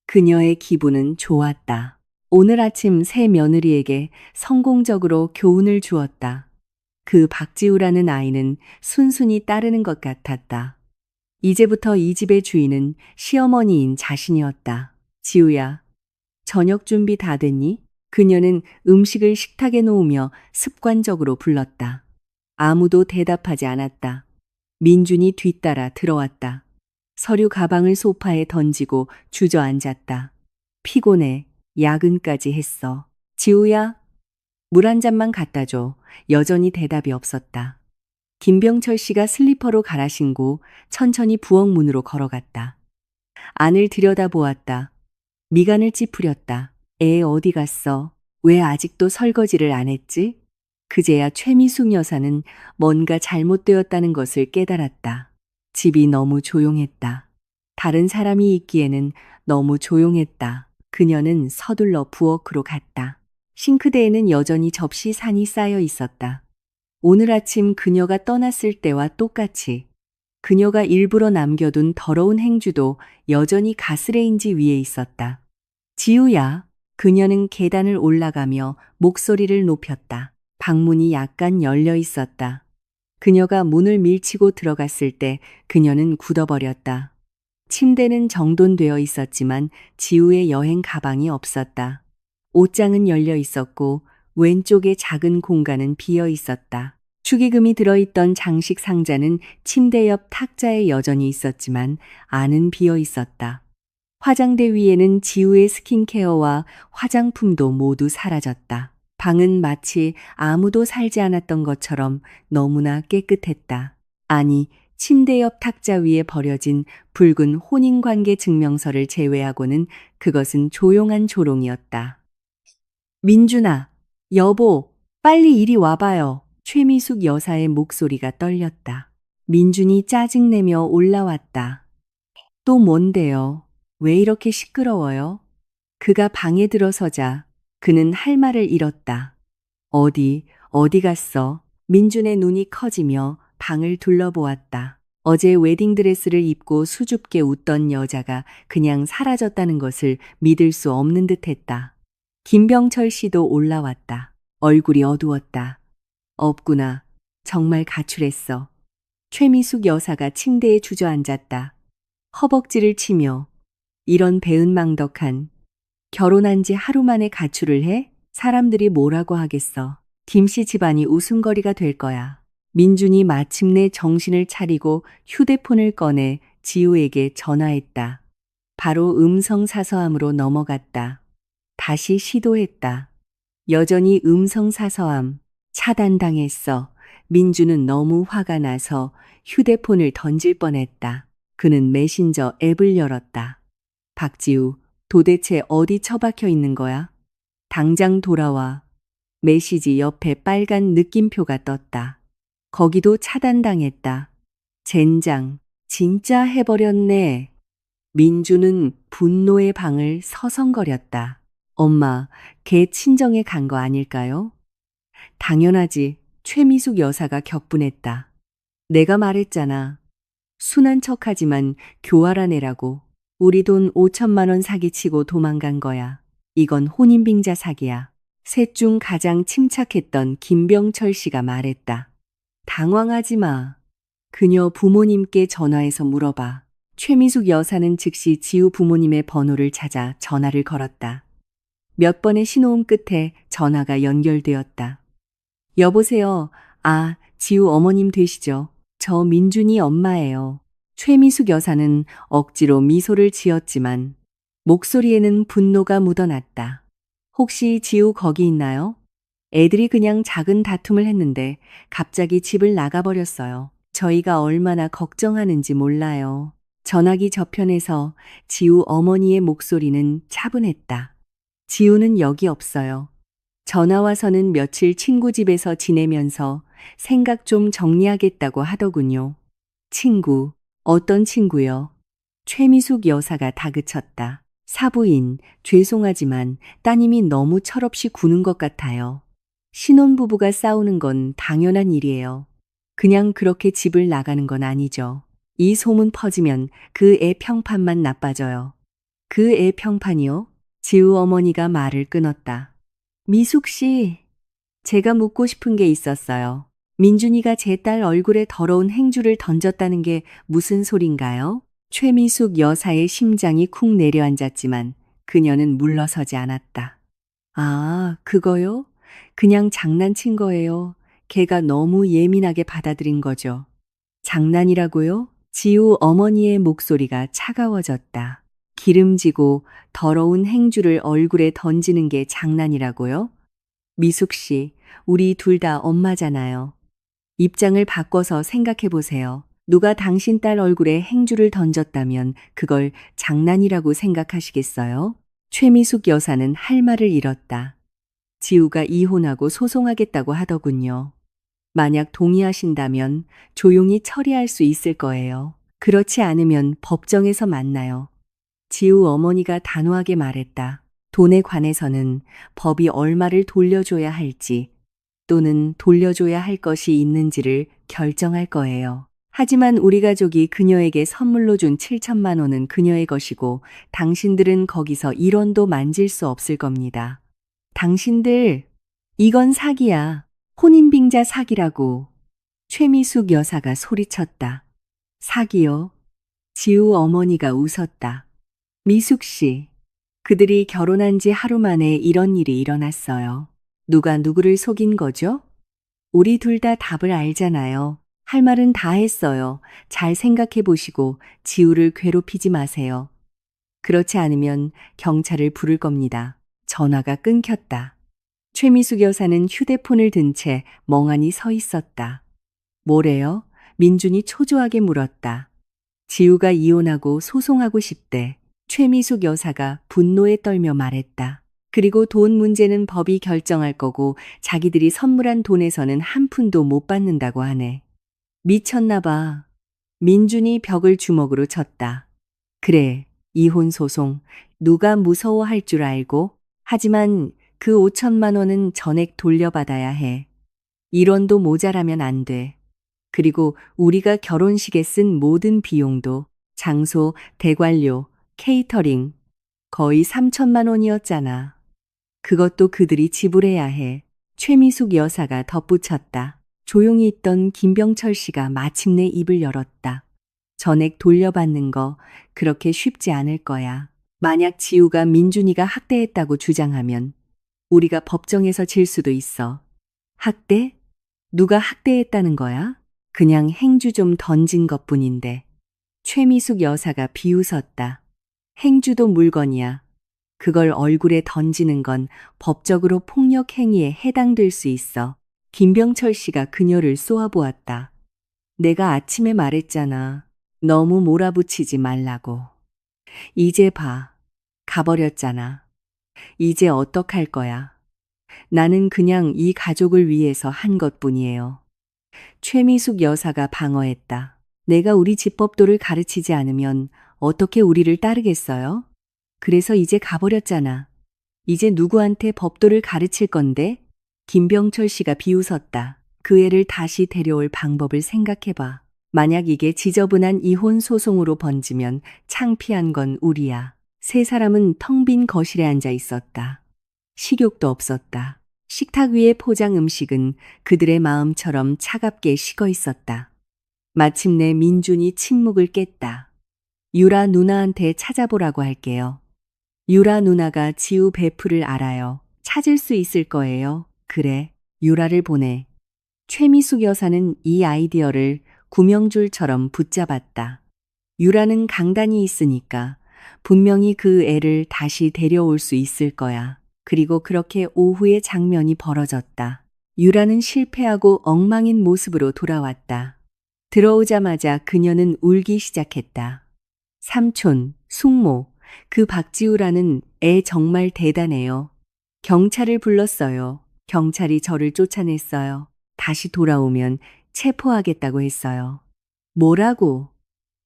Speaker 1: 그녀의 기분은 좋았다. 오늘 아침 새 며느리에게 성공적으로 교훈을 주었다. 그 박지우라는 아이는 순순히 따르는 것 같았다. 이제부터 이 집의 주인은 시어머니인 자신이었다. 지우야, 저녁 준비 다 됐니? 그녀는 음식을 식탁에 놓으며 습관적으로 불렀다. 아무도 대답하지 않았다. 민준이 뒤따라 들어왔다. 서류 가방을 소파에 던지고 주저앉았다. 피곤해. 야근까지 했어. 지우야, 물 한 잔만 갖다 줘. 여전히 대답이 없었다. 김병철 씨가 슬리퍼로 갈아 신고 천천히 부엌 문으로 걸어갔다. 안을 들여다보았다. 미간을 찌푸렸다. 애 어디 갔어? 왜 아직도 설거지를 안 했지? 그제야 최미숙 여사는 뭔가 잘못되었다는 것을 깨달았다. 집이 너무 조용했다. 다른 사람이 있기에는 너무 조용했다. 그녀는 서둘러 부엌으로 갔다. 싱크대에는 여전히 접시 산이 쌓여 있었다. 오늘 아침 그녀가 떠났을 때와 똑같이 그녀가 일부러 남겨둔 더러운 행주도 여전히 가스레인지 위에 있었다. 지우야, 그녀는 계단을 올라가며 목소리를 높였다. 방문이 약간 열려 있었다. 그녀가 문을 밀치고 들어갔을 때 그녀는 굳어버렸다. 침대는 정돈되어 있었지만 지우의 여행 가방이 없었다. 옷장은 열려 있었고 왼쪽의 작은 공간은 비어 있었다. 축의금이 들어있던 장식 상자는 침대 옆 탁자에 여전히 있었지만 안은 비어 있었다. 화장대 위에는 지우의 스킨케어와 화장품도 모두 사라졌다. 방은 마치 아무도 살지 않았던 것처럼 너무나 깨끗했다. 아니, 침대 옆 탁자 위에 버려진 붉은 혼인관계 증명서를 제외하고는 그것은 조용한 조롱이었다. 민준아, 여보, 빨리 이리 와봐요. 최미숙 여사의 목소리가 떨렸다. 민준이 짜증내며 올라왔다. 또 뭔데요? 왜 이렇게 시끄러워요? 그가 방에 들어서자 그는 할 말을 잃었다. 어디 갔어? 민준의 눈이 커지며 방을 둘러보았다. 어제 웨딩드레스를 입고 수줍게 웃던 여자가 그냥 사라졌다는 것을 믿을 수 없는 듯 했다. 김병철 씨도 올라왔다. 얼굴이 어두웠다. 없구나. 정말 가출했어. 최미숙 여사가 침대에 주저앉았다. 허벅지를 치며 이런 배은망덕한 결혼한 지 하루 만에 가출을 해? 사람들이 뭐라고 하겠어. 김씨 집안이 웃음거리가 될 거야. 민준이 마침내 정신을 차리고 휴대폰을 꺼내 지우에게 전화했다. 바로 음성 사서함으로 넘어갔다. 다시 시도했다. 여전히 음성 사서함. 차단당했어. 민주는 너무 화가 나서 휴대폰을 던질 뻔했다. 그는 메신저 앱을 열었다. 박지우, 도대체 어디 처박혀 있는 거야? 당장 돌아와. 메시지 옆에 빨간 느낌표가 떴다. 거기도 차단당했다. 젠장, 진짜 해버렸네. 민주는 분노의 방을 서성거렸다. 엄마, 걔 친정에 간 거 아닐까요? 당연하지. 최미숙 여사가 격분했다. 내가 말했잖아. 순한 척하지만 교활한 애라고. 우리 돈 5천만 원 사기치고 도망간 거야. 이건 혼인빙자 사기야. 셋 중 가장 침착했던 김병철 씨가 말했다. 당황하지 마. 그녀 부모님께 전화해서 물어봐. 최미숙 여사는 즉시 지우 부모님의 번호를 찾아 전화를 걸었다. 몇 번의 신호음 끝에 전화가 연결되었다. 여보세요. 아, 지우 어머님 되시죠? 저 민준이 엄마예요. 최미숙 여사는 억지로 미소를 지었지만 목소리에는 분노가 묻어났다. 혹시 지우 거기 있나요? 애들이 그냥 작은 다툼을 했는데 갑자기 집을 나가버렸어요. 저희가 얼마나 걱정하는지 몰라요. 전화기 저편에서 지우 어머니의 목소리는 차분했다. 지우는 여기 없어요. 전화 와서는 며칠 친구 집에서 지내면서 생각 좀 정리하겠다고 하더군요. 친구, 어떤 친구요? 최미숙 여사가 다그쳤다. 사부인, 죄송하지만 따님이 너무 철없이 구는 것 같아요. 신혼부부가 싸우는 건 당연한 일이에요. 그냥 그렇게 집을 나가는 건 아니죠. 이 소문 퍼지면 그 애 평판만 나빠져요. 그 애 평판이요? 지우 어머니가 말을 끊었다. 미숙 씨, 제가 묻고 싶은 게 있었어요. 민준이가 제 딸 얼굴에 더러운 행주를 던졌다는 게 무슨 소린가요? 최미숙 여사의 심장이 쿵 내려앉았지만 그녀는 물러서지 않았다. 아, 그거요? 그냥 장난친 거예요. 걔가 너무 예민하게 받아들인 거죠. 장난이라고요? 지우 어머니의 목소리가 차가워졌다. 기름지고 더러운 행주를 얼굴에 던지는 게 장난이라고요? 미숙 씨, 우리 둘 다 엄마잖아요. 입장을 바꿔서 생각해 보세요. 누가 당신 딸 얼굴에 행주를 던졌다면 그걸 장난이라고 생각하시겠어요? 최미숙 여사는 할 말을 잃었다. 지우가 이혼하고 소송하겠다고 하더군요. 만약 동의하신다면 조용히 처리할 수 있을 거예요. 그렇지 않으면 법정에서 만나요. 지우 어머니가 단호하게 말했다. 돈에 관해서는 법이 얼마를 돌려줘야 할지 또는 돌려줘야 할 것이 있는지를 결정할 거예요. 하지만 우리 가족이 그녀에게 선물로 준 7천만 원은 그녀의 것이고 당신들은 거기서 1원도 만질 수 없을 겁니다. 당신들, 이건 사기야. 혼인빙자 사기라고. 최미숙 여사가 소리쳤다. 사기요? 지우 어머니가 웃었다. 미숙 씨, 그들이 결혼한 지 하루 만에 이런 일이 일어났어요. 누가 누구를 속인 거죠? 우리 둘 다 답을 알잖아요. 할 말은 다 했어요. 잘 생각해 보시고 지우를 괴롭히지 마세요. 그렇지 않으면 경찰을 부를 겁니다. 전화가 끊겼다. 최미숙 여사는 휴대폰을 든 채 멍하니 서 있었다. 뭐래요? 민준이 초조하게 물었다. 지우가 이혼하고 소송하고 싶대. 최미숙 여사가 분노에 떨며 말했다. 그리고 돈 문제는 법이 결정할 거고 자기들이 선물한 돈에서는 한 푼도 못 받는다고 하네. 미쳤나 봐. 민준이 벽을 주먹으로 쳤다. 그래, 이혼 소송. 누가 무서워할 줄 알고. 하지만 그 5천만 원은 전액 돌려받아야 해. 1원도 모자라면 안 돼. 그리고 우리가 결혼식에 쓴 모든 비용도 장소, 대관료, 케이터링 거의 3천만 원이었잖아. 그것도 그들이 지불해야 해. 최미숙 여사가 덧붙였다. 조용히 있던 김병철 씨가 마침내 입을 열었다. 전액 돌려받는 거 그렇게 쉽지 않을 거야. 만약 지우가 민준이가 학대했다고 주장하면 우리가 법정에서 질 수도 있어. 학대? 누가 학대했다는 거야? 그냥 행주 좀 던진 것뿐인데. 최미숙 여사가 비웃었다. 행주도 물건이야. 그걸 얼굴에 던지는 건 법적으로 폭력 행위에 해당될 수 있어. 김병철 씨가 그녀를 쏘아보았다. 내가 아침에 말했잖아. 너무 몰아붙이지 말라고. 이제 봐. 가버렸잖아. 이제 어떡할 거야? 나는 그냥 이 가족을 위해서 한 것뿐이에요. 최미숙 여사가 방어했다. 내가 우리 집 법도를 가르치지 않으면 어떻게 우리를 따르겠어요? 그래서 이제 가버렸잖아. 이제 누구한테 법도를 가르칠 건데? 김병철 씨가 비웃었다. 그 애를 다시 데려올 방법을 생각해봐. 만약 이게 지저분한 이혼 소송으로 번지면 창피한 건 우리야. 세 사람은 텅 빈 거실에 앉아 있었다. 식욕도 없었다. 식탁 위의 포장 음식은 그들의 마음처럼 차갑게 식어 있었다. 마침내 민준이 침묵을 깼다. 유라 누나한테 찾아보라고 할게요. 유라 누나가 지우 베프를 알아요. 찾을 수 있을 거예요. 그래, 유라를 보내. 최미숙 여사는 이 아이디어를 구명줄처럼 붙잡았다. 유라는 강단이 있으니까 분명히 그 애를 다시 데려올 수 있을 거야. 그리고 그렇게 오후의 장면이 벌어졌다. 유라는 실패하고 엉망인 모습으로 돌아왔다. 들어오자마자 그녀는 울기 시작했다. 삼촌, 숙모, 그 박지우라는 애 정말 대단해요. 경찰을 불렀어요. 경찰이 저를 쫓아냈어요. 다시 돌아오면 체포하겠다고 했어요. 뭐라고?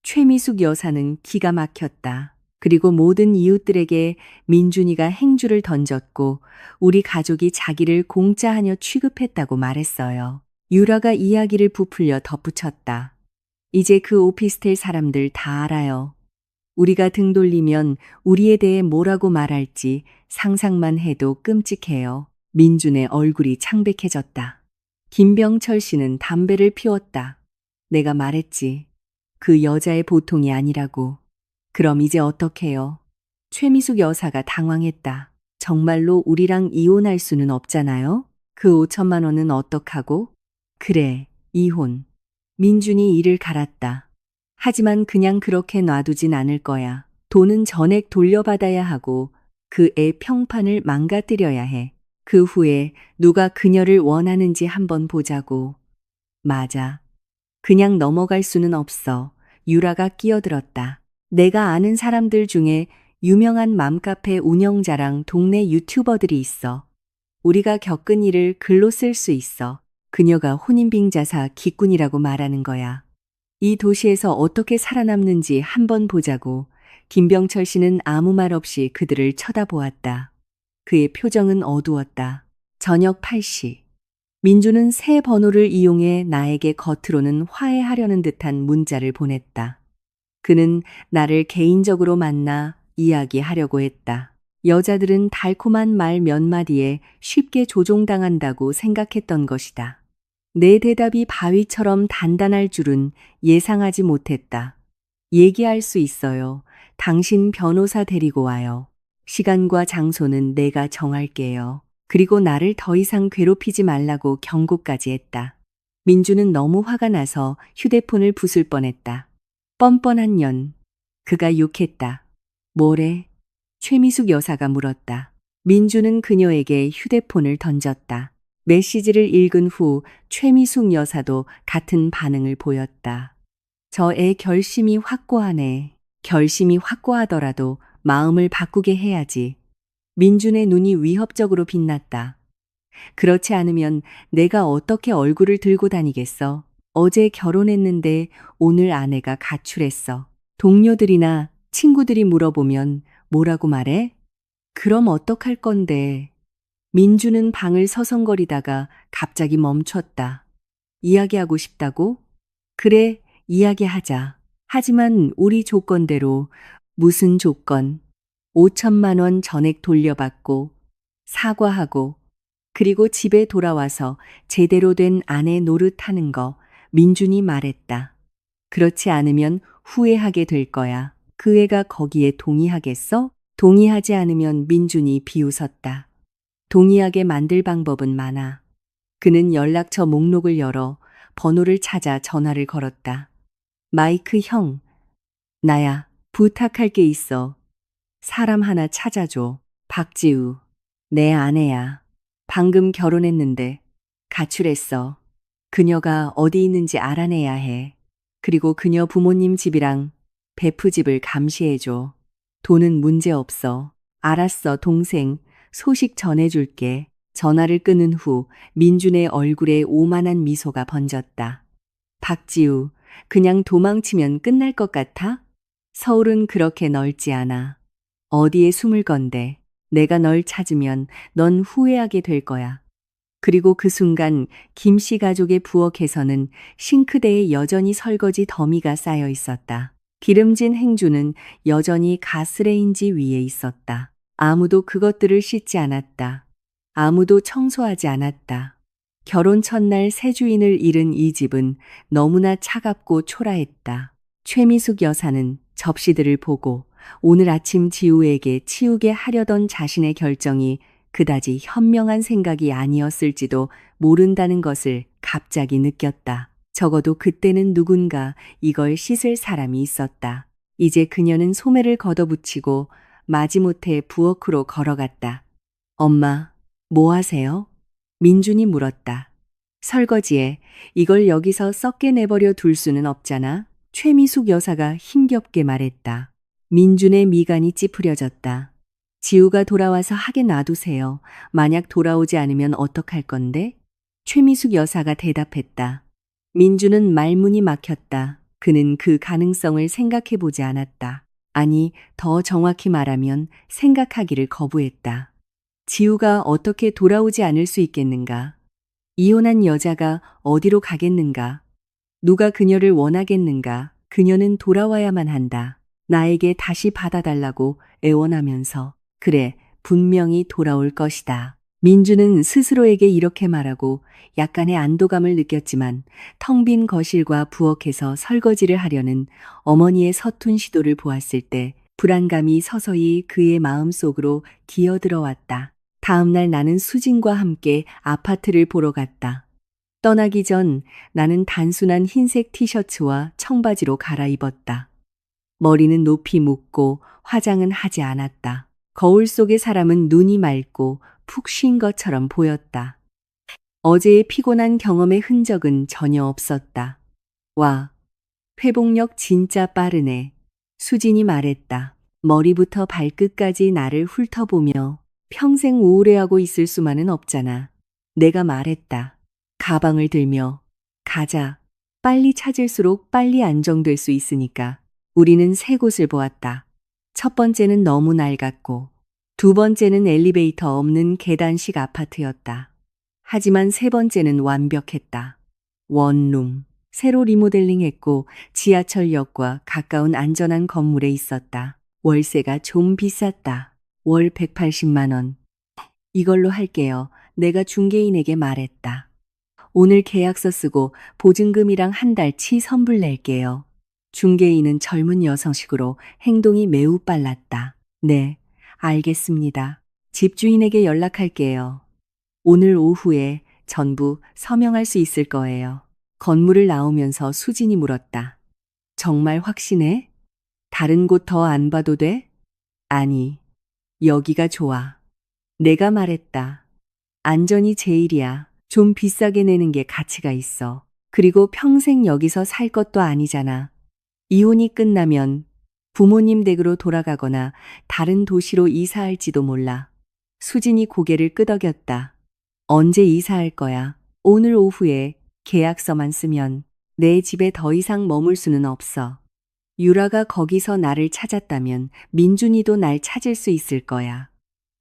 Speaker 1: 최미숙 여사는 기가 막혔다. 그리고 모든 이웃들에게 민준이가 행주를 던졌고 우리 가족이 자기를 공짜하녀 취급했다고 말했어요. 유라가 이야기를 부풀려 덧붙였다. 이제 그 오피스텔 사람들 다 알아요. 우리가 등 돌리면 우리에 대해 뭐라고 말할지 상상만 해도 끔찍해요. 민준의 얼굴이 창백해졌다. 김병철 씨는 담배를 피웠다. 내가 말했지. 그 여자의 보통이 아니라고. 그럼 이제 어떡해요? 최미숙 여사가 당황했다. 정말로 우리랑 이혼할 수는 없잖아요? 그 5천만 원은 어떡하고? 그래, 이혼. 민준이 이를 갈았다. 하지만 그냥 그렇게 놔두진 않을 거야. 돈은 전액 돌려받아야 하고 그 애 평판을 망가뜨려야 해. 그 후에 누가 그녀를 원하는지 한번 보자고. 맞아. 그냥 넘어갈 수는 없어. 유라가 끼어들었다. 내가 아는 사람들 중에 유명한 맘카페 운영자랑 동네 유튜버들이 있어. 우리가 겪은 일을 글로 쓸 수 있어. 그녀가 혼인빙자사 기꾼이라고 말하는 거야. 이 도시에서 어떻게 살아남는지 한번 보자고. 김병철 씨는 아무 말 없이 그들을 쳐다보았다. 그의 표정은 어두웠다. 저녁 8시. 민주는 새 번호를 이용해 나에게 겉으로는 화해하려는 듯한 문자를 보냈다. 그는 나를 개인적으로 만나 이야기하려고 했다. 여자들은 달콤한 말 몇 마디에 쉽게 조종당한다고 생각했던 것이다. 내 대답이 바위처럼 단단할 줄은 예상하지 못했다. 얘기할 수 있어요. 당신 변호사 데리고 와요. 시간과 장소는 내가 정할게요. 그리고 나를 더 이상 괴롭히지 말라고 경고까지 했다. 민주는 너무 화가 나서 휴대폰을 부술 뻔했다. 뻔뻔한 년. 그가 욕했다. 뭐래? 최미숙 여사가 물었다. 민주는 그녀에게 휴대폰을 던졌다. 메시지를 읽은 후 최미숙 여사도 같은 반응을 보였다. 저 애 결심이 확고하네. 결심이 확고하더라도 마음을 바꾸게 해야지. 민준의 눈이 위협적으로 빛났다. 그렇지 않으면 내가 어떻게 얼굴을 들고 다니겠어? 어제 결혼했는데 오늘 아내가 가출했어. 동료들이나 친구들이 물어보면 뭐라고 말해? 그럼 어떡할 건데? 민주는 방을 서성거리다가 갑자기 멈췄다. 이야기하고 싶다고? 그래, 이야기하자. 하지만 우리 조건대로. 무슨 조건? 5천만 원 전액 돌려받고 사과하고 그리고 집에 돌아와서 제대로 된 아내 노릇하는 거. 민준이 말했다. 그렇지 않으면 후회하게 될 거야. 그 애가 거기에 동의하겠어? 동의하지 않으면 민준이 비웃었다. 동의하게 만들 방법은 많아. 그는 연락처 목록을 열어 번호를 찾아 전화를 걸었다. 마이크 형, 나야. 부탁할 게 있어. 사람 하나 찾아줘. 박지우. 내 아내야. 방금 결혼했는데 가출했어. 그녀가 어디 있는지 알아내야 해. 그리고 그녀 부모님 집이랑 베프 집을 감시해줘. 돈은 문제 없어. 알았어, 동생. 소식 전해줄게. 전화를 끊은 후 민준의 얼굴에 오만한 미소가 번졌다. 박지우, 그냥 도망치면 끝날 것 같아? 서울은 그렇게 넓지 않아. 어디에 숨을 건데 내가 널 찾으면 넌 후회하게 될 거야. 그리고 그 순간 김 씨 가족의 부엌에서는 싱크대에 여전히 설거지 더미가 쌓여 있었다. 기름진 행주는 여전히 가스레인지 위에 있었다. 아무도 그것들을 씻지 않았다. 아무도 청소하지 않았다. 결혼 첫날 새 주인을 잃은 이 집은 너무나 차갑고 초라했다. 최미숙 여사는 접시들을 보고 오늘 아침 지우에게 치우게 하려던 자신의 결정이 그다지 현명한 생각이 아니었을지도 모른다는 것을 갑자기 느꼈다. 적어도 그때는 누군가 이걸 씻을 사람이 있었다. 이제 그녀는 소매를 걷어붙이고 마지못해 부엌으로 걸어갔다. 엄마, 뭐 하세요? 민준이 물었다. 설거지에. 이걸 여기서 썩게 내버려 둘 수는 없잖아. 최미숙 여사가 힘겹게 말했다. 민준의 미간이 찌푸려졌다. 지우가 돌아와서 하게 놔두세요. 만약 돌아오지 않으면 어떡할 건데? 최미숙 여사가 대답했다. 민준은 말문이 막혔다. 그는 그 가능성을 생각해 보지 않았다. 아니, 더 정확히 말하면 생각하기를 거부했다. 지우가 어떻게 돌아오지 않을 수 있겠는가? 이혼한 여자가 어디로 가겠는가? 누가 그녀를 원하겠는가? 그녀는 돌아와야만 한다. 나에게 다시 받아달라고 애원하면서. 그래, 분명히 돌아올 것이다. 민주는 스스로에게 이렇게 말하고 약간의 안도감을 느꼈지만 텅 빈 거실과 부엌에서 설거지를 하려는 어머니의 서툰 시도를 보았을 때 불안감이 서서히 그의 마음속으로 기어들어왔다. 다음 날 나는 수진과 함께 아파트를 보러 갔다. 떠나기 전 나는 단순한 흰색 티셔츠와 청바지로 갈아입었다. 머리는 높이 묶고 화장은 하지 않았다. 거울 속의 사람은 눈이 맑고 푹 쉰 것처럼 보였다. 어제의 피곤한 경험의 흔적은 전혀 없었다. 와, 회복력 진짜 빠르네. 수진이 말했다. 머리부터 발끝까지 나를 훑어보며 평생 우울해하고 있을 수만은 없잖아. 내가 말했다. 가방을 들며 가자. 빨리 찾을수록 빨리 안정될 수 있으니까. 우리는 세 곳을 보았다. 첫 번째는 너무 낡았고 두 번째는 엘리베이터 없는 계단식 아파트였다. 하지만 세 번째는 완벽했다. 원룸. 새로 리모델링했고 지하철역과 가까운 안전한 건물에 있었다. 월세가 좀 비쌌다. 월 180만 원. 이걸로 할게요. 내가 중개인에게 말했다. 오늘 계약서 쓰고 보증금이랑 한 달치 선불 낼게요. 중개인은 젊은 여성식으로 행동이 매우 빨랐다. 네, 알겠습니다. 집주인에게 연락할게요. 오늘 오후에 전부 서명할 수 있을 거예요. 건물을 나오면서 수진이 물었다. 정말 확신해? 다른 곳 더 안 봐도 돼? 아니, 여기가 좋아. 내가 말했다. 안전이 제일이야. 좀 비싸게 내는 게 가치가 있어. 그리고 평생 여기서 살 것도 아니잖아. 이혼이 끝나면 부모님 댁으로 돌아가거나 다른 도시로 이사할지도 몰라. 수진이 고개를 끄덕였다. 언제 이사할 거야? 오늘 오후에 계약서만 쓰면 내 집에 더 이상 머물 수는 없어. 유라가 거기서 나를 찾았다면 민준이도 날 찾을 수 있을 거야.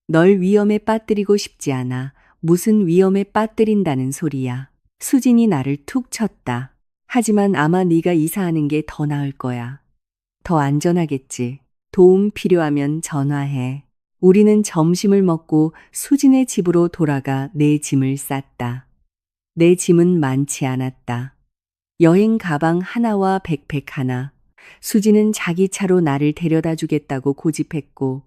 Speaker 1: 널 위험에 빠뜨리고 싶지 않아. 무슨 위험에 빠뜨린다는 소리야. 수진이 나를 툭 쳤다. 하지만 아마 네가 이사하는 게 더 나을 거야. 더 안전하겠지. 도움 필요하면 전화해. 우리는 점심을 먹고 수진의 집으로 돌아가 내 짐을 쌌다. 내 짐은 많지 않았다. 여행 가방 하나와 백팩 하나. 수진은 자기 차로 나를 데려다 주겠다고 고집했고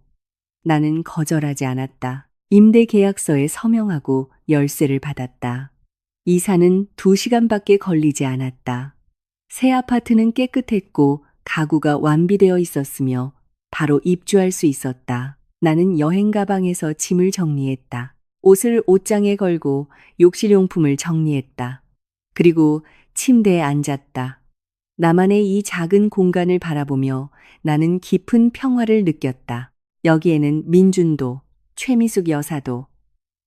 Speaker 1: 나는 거절하지 않았다. 임대 계약서에 서명하고 열쇠를 받았다. 이사는 2시간밖에 걸리지 않았다. 새 아파트는 깨끗했고 가구가 완비되어 있었으며 바로 입주할 수 있었다. 나는 여행 가방에서 짐을 정리했다. 옷을 옷장에 걸고 욕실용품을 정리했다. 그리고 침대에 앉았다. 나만의 이 작은 공간을 바라보며 나는 깊은 평화를 느꼈다. 여기에는 민준도, 최미숙 여사도,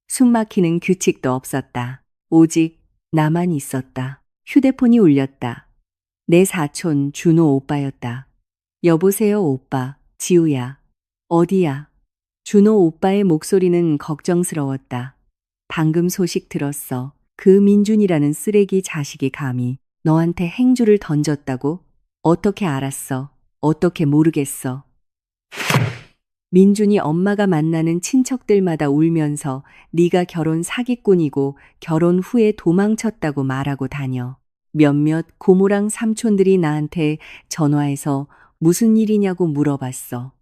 Speaker 1: 숨막히는 규칙도 없었다. 오직 나만 있었다. 휴대폰이 울렸다. 내 사촌 준호 오빠였다. 여보세요 오빠, 지우야. 어디야? 준호 오빠의 목소리는 걱정스러웠다. 방금 소식 들었어. 그 민준이라는 쓰레기 자식이 감히 너한테 행주를 던졌다고? 어떻게 알았어? 어떻게 모르겠어? 민준이 엄마가 만나는 친척들마다 울면서 네가 결혼 사기꾼이고 결혼 후에 도망쳤다고 말하고 다녀. 몇몇 고모랑 삼촌들이 나한테 전화해서 무슨 일이냐고 물어봤어.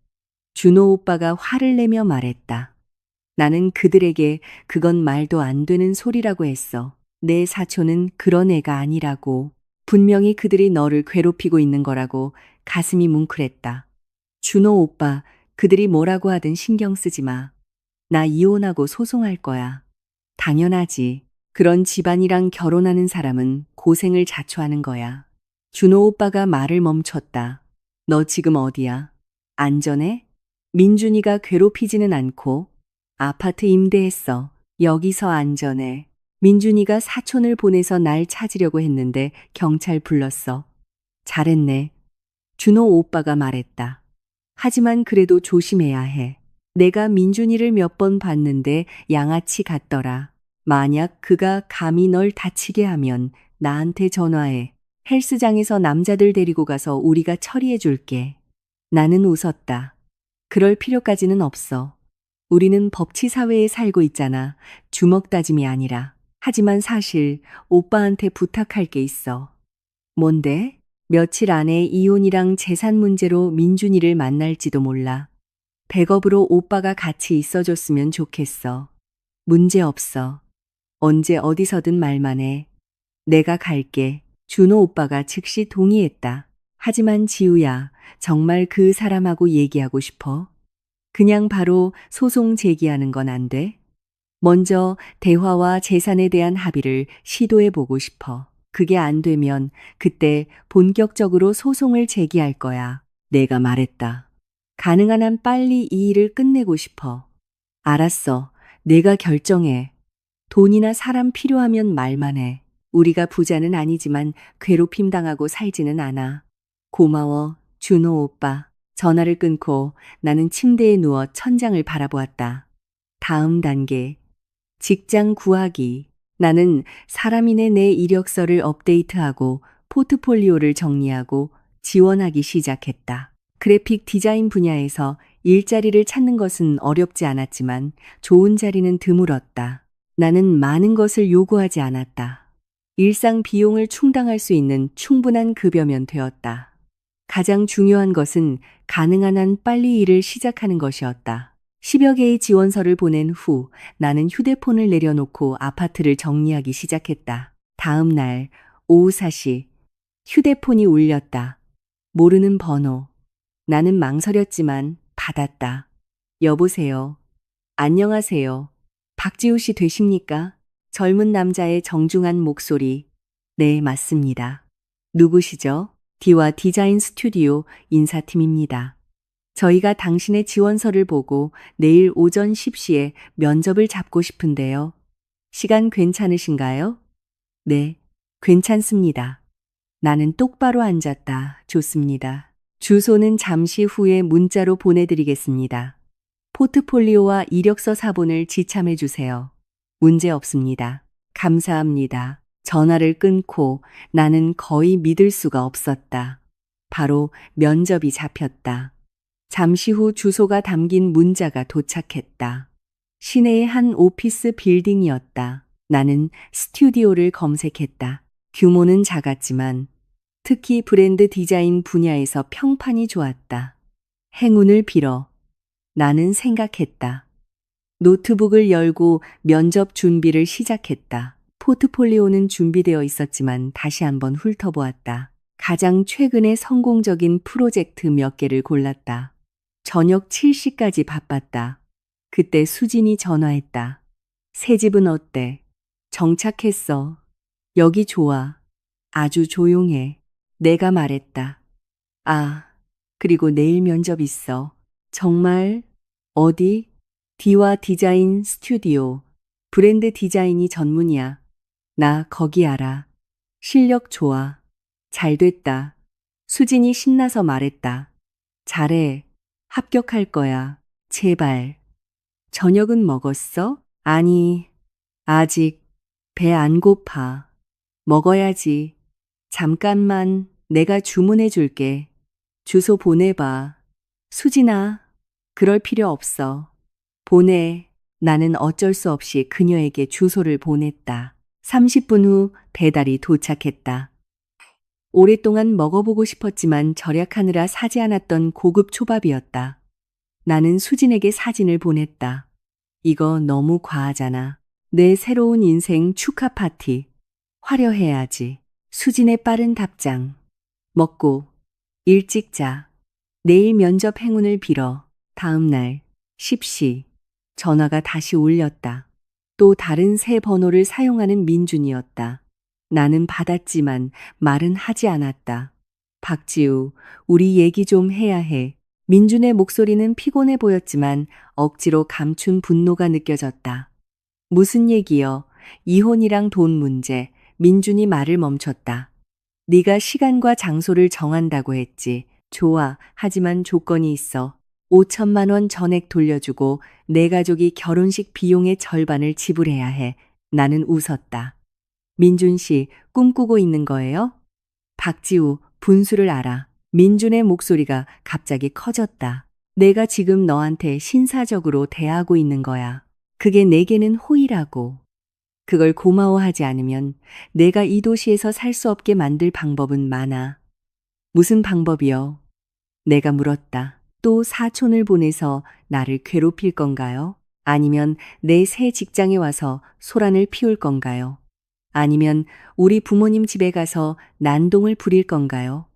Speaker 1: 준호 오빠가 화를 내며 말했다. 나는 그들에게 그건 말도 안 되는 소리라고 했어. 내 사촌은 그런 애가 아니라고. 분명히 그들이 너를 괴롭히고 있는 거라고. 가슴이 뭉클했다. 준호 오빠, 그들이 뭐라고 하든 신경 쓰지 마. 나 이혼하고 소송할 거야. 당연하지. 그런 집안이랑 결혼하는 사람은 고생을 자초하는 거야. 준호 오빠가 말을 멈췄다. 너 지금 어디야? 안전해? 민준이가 괴롭히지는 않고 아파트 임대했어. 여기서 안전해. 민준이가 사촌을 보내서 날 찾으려고 했는데 경찰 불렀어. 잘했네. 준호 오빠가 말했다. 하지만 그래도 조심해야 해. 내가 민준이를 몇 번 봤는데 양아치 같더라. 만약 그가 감히 널 다치게 하면 나한테 전화해. 헬스장에서 남자들 데리고 가서 우리가 처리해 줄게. 나는 웃었다. 그럴 필요까지는 없어. 우리는 법치 사회에 살고 있잖아. 주먹 다짐이 아니라. 하지만 사실 오빠한테 부탁할 게 있어. 뭔데? 며칠 안에 이혼이랑 재산 문제로 민준이를 만날지도 몰라. 백업으로 오빠가 같이 있어줬으면 좋겠어. 문제 없어. 언제 어디서든 말만 해. 내가 갈게. 준호 오빠가 즉시 동의했다. 하지만 지우야, 정말 그 사람하고 얘기하고 싶어? 그냥 바로 소송 제기하는 건 안 돼? 먼저 대화와 재산에 대한 합의를 시도해 보고 싶어. 그게 안 되면 그때 본격적으로 소송을 제기할 거야. 내가 말했다. 가능한 한 빨리 이 일을 끝내고 싶어. 알았어. 내가 결정해. 돈이나 사람 필요하면 말만 해. 우리가 부자는 아니지만 괴롭힘 당하고 살지는 않아. 고마워, 준호 오빠. 전화를 끊고 나는 침대에 누워 천장을 바라보았다. 다음 단계. 직장 구하기. 나는 사람인의 내 이력서를 업데이트하고 포트폴리오를 정리하고 지원하기 시작했다. 그래픽 디자인 분야에서 일자리를 찾는 것은 어렵지 않았지만 좋은 자리는 드물었다. 나는 많은 것을 요구하지 않았다. 일상 비용을 충당할 수 있는 충분한 급여면 되었다. 가장 중요한 것은 가능한 한 빨리 일을 시작하는 것이었다. 10여 개의 지원서를 보낸 후 나는 휴대폰을 내려놓고 아파트를 정리하기 시작했다. 다음 날 오후 4시 휴대폰이 울렸다. 모르는 번호. 나는 망설였지만 받았다. 여보세요. 안녕하세요. 박지우 씨 되십니까? 젊은 남자의 정중한 목소리. 네, 맞습니다. 누구시죠? 디와 디자인 스튜디오 인사팀입니다. 저희가 당신의 지원서를 보고 내일 오전 10시에 면접을 잡고 싶은데요. 시간 괜찮으신가요? 네, 괜찮습니다. 나는 똑바로 앉았다. 좋습니다. 주소는 잠시 후에 문자로 보내드리겠습니다. 포트폴리오와 이력서 사본을 지참해 주세요. 문제 없습니다. 감사합니다. 전화를 끊고 나는 거의 믿을 수가 없었다. 바로 면접이 잡혔다. 잠시 후 주소가 담긴 문자가 도착했다. 시내의 한 오피스 빌딩이었다. 나는 스튜디오를 검색했다. 규모는 작았지만 특히 브랜드 디자인 분야에서 평판이 좋았다. 행운을 빌어. 나는 생각했다. 노트북을 열고 면접 준비를 시작했다. 포트폴리오는 준비되어 있었지만 다시 한번 훑어보았다. 가장 최근에 성공적인 프로젝트 몇 개를 골랐다. 저녁 7시까지 바빴다. 그때 수진이 전화했다. 새 집은 어때? 정착했어. 여기 좋아. 아주 조용해. 내가 말했다. 아, 그리고 내일 면접 있어. 정말? 어디? 디와 디자인 스튜디오. 브랜드 디자인이 전문이야. 나 거기 알아. 실력 좋아. 잘 됐다. 수진이 신나서 말했다. 잘해. 합격할 거야. 제발. 저녁은 먹었어? 아니, 아직 배 안 고파. 먹어야지. 잠깐만 내가 주문해 줄게. 주소 보내봐. 수진아, 그럴 필요 없어. 보내. 나는 어쩔 수 없이 그녀에게 주소를 보냈다. 30분 후 배달이 도착했다. 오랫동안 먹어보고 싶었지만 절약하느라 사지 않았던 고급 초밥이었다. 나는 수진에게 사진을 보냈다. 이거 너무 과하잖아. 내 새로운 인생 축하 파티. 화려해야지. 수진의 빠른 답장. 먹고 일찍 자. 내일 면접 행운을 빌어. 다음 날 10시 전화가 다시 울렸다. 또 다른 새 번호를 사용하는 민준이었다. 나는 받았지만 말은 하지 않았다. 박지우, 우리 얘기 좀 해야 해. 민준의 목소리는 피곤해 보였지만 억지로 감춘 분노가 느껴졌다. 무슨 얘기여? 이혼이랑 돈 문제. 민준이 말을 멈췄다. 네가 시간과 장소를 정한다고 했지. 좋아. 하지만 조건이 있어. 5천만 원 전액 돌려주고 내 가족이 결혼식 비용의 절반을 지불해야 해. 나는 웃었다. 민준 씨, 꿈꾸고 있는 거예요? 박지우, 분수를 알아. 민준의 목소리가 갑자기 커졌다. 내가 지금 너한테 신사적으로 대하고 있는 거야. 그게 내게는 호의라고. 그걸 고마워하지 않으면 내가 이 도시에서 살 수 없게 만들 방법은 많아. 무슨 방법이요? 내가 물었다. 또 사촌을 보내서 나를 괴롭힐 건가요? 아니면 내 새 직장에 와서 소란을 피울 건가요? 아니면 우리 부모님 집에 가서 난동을 부릴 건가요?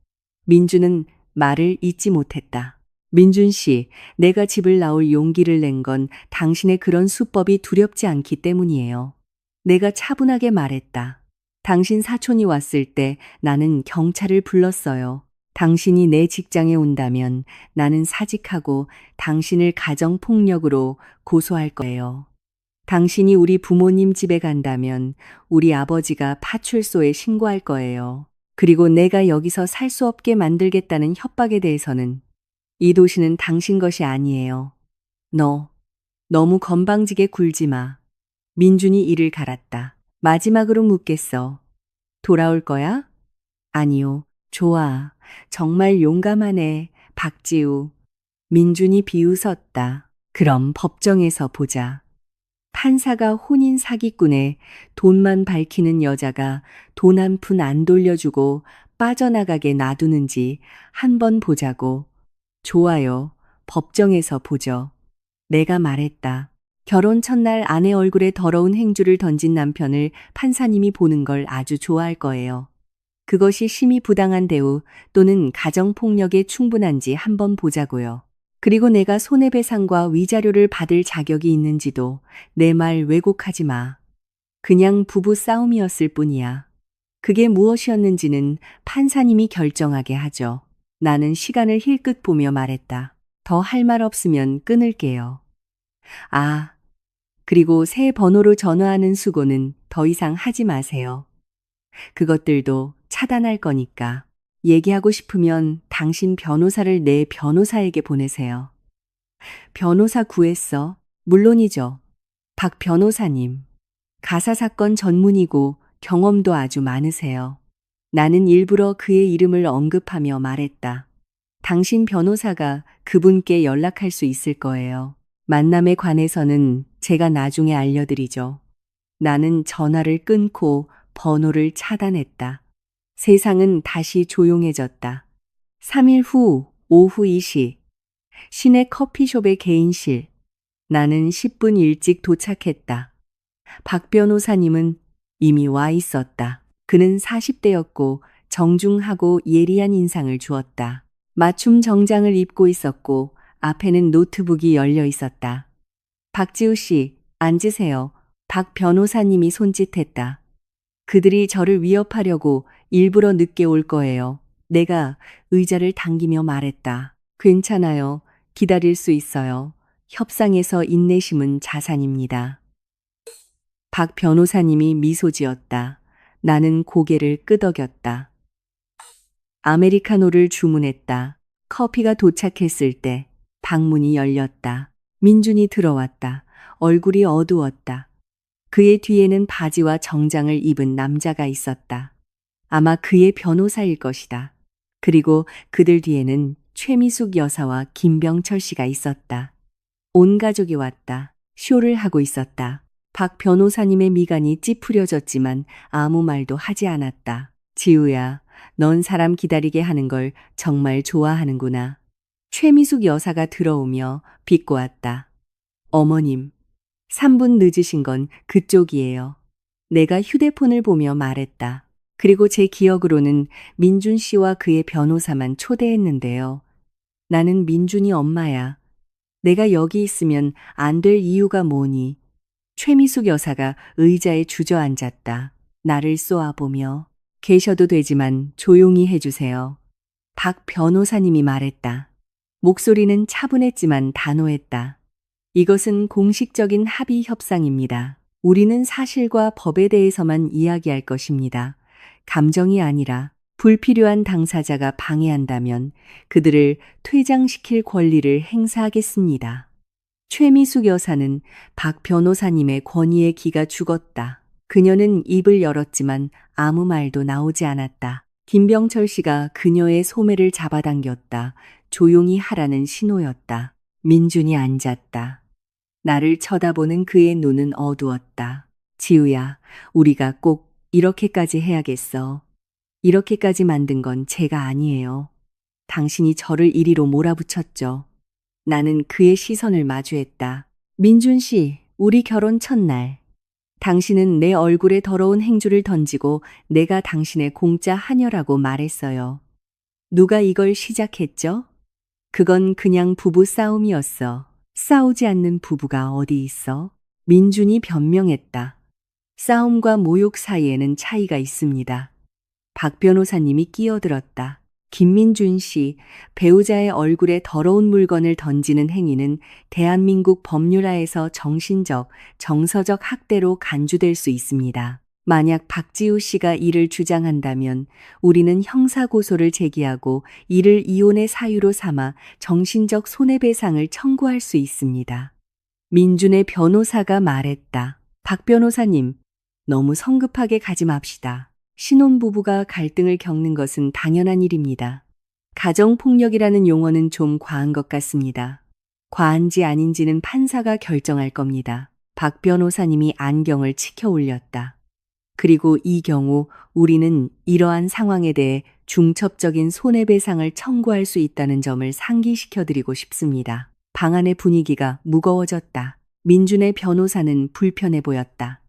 Speaker 1: 민주는 말을 잇지 못했다. 민준 씨, 내가 집을 나올 용기를 낸 건 당신의 그런 수법이 두렵지 않기 때문이에요. 내가 차분하게 말했다. 당신 사촌이 왔을 때 나는 경찰을 불렀어요. 당신이 내 직장에 온다면 나는 사직하고 당신을 가정폭력으로 고소할 거예요. 당신이 우리 부모님 집에 간다면 우리 아버지가 파출소에 신고할 거예요. 그리고 내가 여기서 살 수 없게 만들겠다는 협박에 대해서는 이 도시는 당신 것이 아니에요. 너 너무 건방지게 굴지 마. 민준이 이를 갈았다. 마지막으로 묻겠어. 돌아올 거야? 아니요. 좋아. 정말 용감하네. 박지우. 민준이 비웃었다. 그럼 법정에서 보자. 판사가 혼인 사기꾼에 돈만 밝히는 여자가 돈 한 푼 안 돌려주고 빠져나가게 놔두는지 한번 보자고. 좋아요. 법정에서 보죠. 내가 말했다. 결혼 첫날 아내 얼굴에 더러운 행주를 던진 남편을 판사님이 보는 걸 아주 좋아할 거예요. 그것이 심히 부당한 대우 또는 가정폭력에 충분한지 한번 보자고요. 그리고 내가 손해배상과 위자료를 받을 자격이 있는지도 내 말 왜곡하지 마. 그냥 부부 싸움이었을 뿐이야. 그게 무엇이었는지는 판사님이 결정하게 하죠. 나는 시간을 힐끗 보며 말했다. 더 할 말 없으면 끊을게요. 아, 그리고 새 번호로 전화하는 수고는 더 이상 하지 마세요. 그것들도 차단할 거니까. 얘기하고 싶으면 당신 변호사를 내 변호사에게 보내세요. 변호사 구했어? 물론이죠. 박 변호사님. 가사사건 전문이고 경험도 아주 많으세요. 나는 일부러 그의 이름을 언급하며 말했다. 당신 변호사가 그분께 연락할 수 있을 거예요. 만남에 관해서는 제가 나중에 알려드리죠. 나는 전화를 끊고 번호를 차단했다. 세상은 다시 조용해졌다. 3일 후 오후 2시 시내 커피숍의 개인실. 나는 10분 일찍 도착했다. 박 변호사님은 이미 와 있었다. 그는 40대였고 정중하고 예리한 인상을 주었다. 맞춤 정장을 입고 있었고 앞에는 노트북이 열려 있었다. 박지우 씨, 앉으세요. 박 변호사님이 손짓했다. 그들이 저를 위협하려고 일부러 늦게 올 거예요. 내가 의자를 당기며 말했다. 괜찮아요. 기다릴 수 있어요. 협상에서 인내심은 자산입니다. 박 변호사님이 미소 지었다. 나는 고개를 끄덕였다. 아메리카노를 주문했다. 커피가 도착했을 때 방문이 열렸다. 민준이 들어왔다. 얼굴이 어두웠다. 그의 뒤에는 바지와 정장을 입은 남자가 있었다. 아마 그의 변호사일 것이다. 그리고 그들 뒤에는 최미숙 여사와 김병철 씨가 있었다. 온 가족이 왔다. 쇼를 하고 있었다. 박 변호사님의 미간이 찌푸려졌지만 아무 말도 하지 않았다. 지우야, 넌 사람 기다리게 하는 걸 정말 좋아하는구나. 최미숙 여사가 들어오며 비꼬았다. 어머님, 3분 늦으신 건 그쪽이에요. 내가 휴대폰을 보며 말했다. 그리고 제 기억으로는 민준 씨와 그의 변호사만 초대했는데요. 나는 민준이 엄마야. 내가 여기 있으면 안 될 이유가 뭐니? 최미숙 여사가 의자에 주저앉았다. 나를 쏘아보며 계셔도 되지만 조용히 해주세요. 박 변호사님이 말했다. 목소리는 차분했지만 단호했다. 이것은 공식적인 합의 협상입니다. 우리는 사실과 법에 대해서만 이야기할 것입니다. 감정이 아니라 불필요한 당사자가 방해한다면 그들을 퇴장시킬 권리를 행사하겠습니다. 최미숙 여사는 박 변호사님의 권위에 기가 죽었다. 그녀는 입을 열었지만 아무 말도 나오지 않았다. 김병철 씨가 그녀의 소매를 잡아당겼다. 조용히 하라는 신호였다. 민준이 앉았다. 나를 쳐다보는 그의 눈은 어두웠다. 지우야, 우리가 꼭 이렇게까지 해야겠어. 이렇게까지 만든 건 제가 아니에요. 당신이 저를 이리로 몰아붙였죠. 나는 그의 시선을 마주했다. 민준 씨, 우리 결혼 첫날. 당신은 내 얼굴에 더러운 행주를 던지고 내가 당신의 공짜 하녀라고 말했어요. 누가 이걸 시작했죠? 그건 그냥 부부 싸움이었어. 싸우지 않는 부부가 어디 있어? 민준이 변명했다. 싸움과 모욕 사이에는 차이가 있습니다. 박 변호사님이 끼어들었다. 김민준 씨, 배우자의 얼굴에 더러운 물건을 던지는 행위는 대한민국 법률하에서 정신적, 정서적 학대로 간주될 수 있습니다. 만약 박지우 씨가 이를 주장한다면 우리는 형사고소를 제기하고 이를 이혼의 사유로 삼아 정신적 손해배상을 청구할 수 있습니다. 민준의 변호사가 말했다. 박 변호사님, 너무 성급하게 가지 맙시다. 신혼부부가 갈등을 겪는 것은 당연한 일입니다. 가정폭력이라는 용어는 좀 과한 것 같습니다. 과한지 아닌지는 판사가 결정할 겁니다. 박 변호사님이 안경을 치켜 올렸다. 그리고 이 경우 우리는 이러한 상황에 대해 중첩적인 손해배상을 청구할 수 있다는 점을 상기시켜드리고 싶습니다. 방 안의 분위기가 무거워졌다. 민준의 변호사는 불편해 보였다.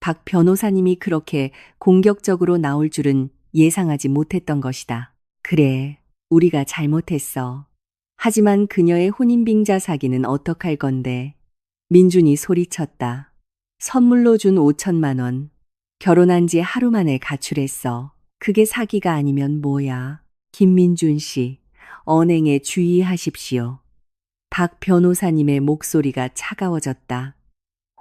Speaker 1: 박 변호사님이 그렇게 공격적으로 나올 줄은 예상하지 못했던 것이다. 그래, 우리가 잘못했어. 하지만 그녀의 혼인빙자 사기는 어떡할 건데? 민준이 소리쳤다. 선물로 준 5천만 원. 결혼한 지 하루 만에 가출했어. 그게 사기가 아니면 뭐야? 김민준 씨, 언행에 주의하십시오. 박 변호사님의 목소리가 차가워졌다.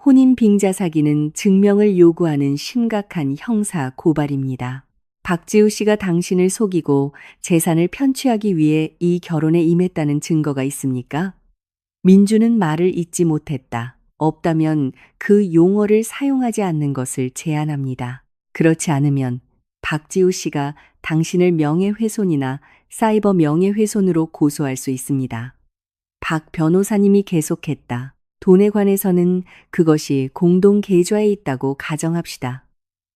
Speaker 1: 혼인 빙자 사기는 증명을 요구하는 심각한 형사 고발입니다. 박지우 씨가 당신을 속이고 재산을 편취하기 위해 이 결혼에 임했다는 증거가 있습니까? 민주는 말을 잇지 못했다. 없다면 그 용어를 사용하지 않는 것을 제안합니다. 그렇지 않으면 박지우 씨가 당신을 명예훼손이나 사이버 명예훼손으로 고소할 수 있습니다. 박 변호사님이 계속했다. 돈에 관해서는 그것이 공동 계좌에 있다고 가정합시다.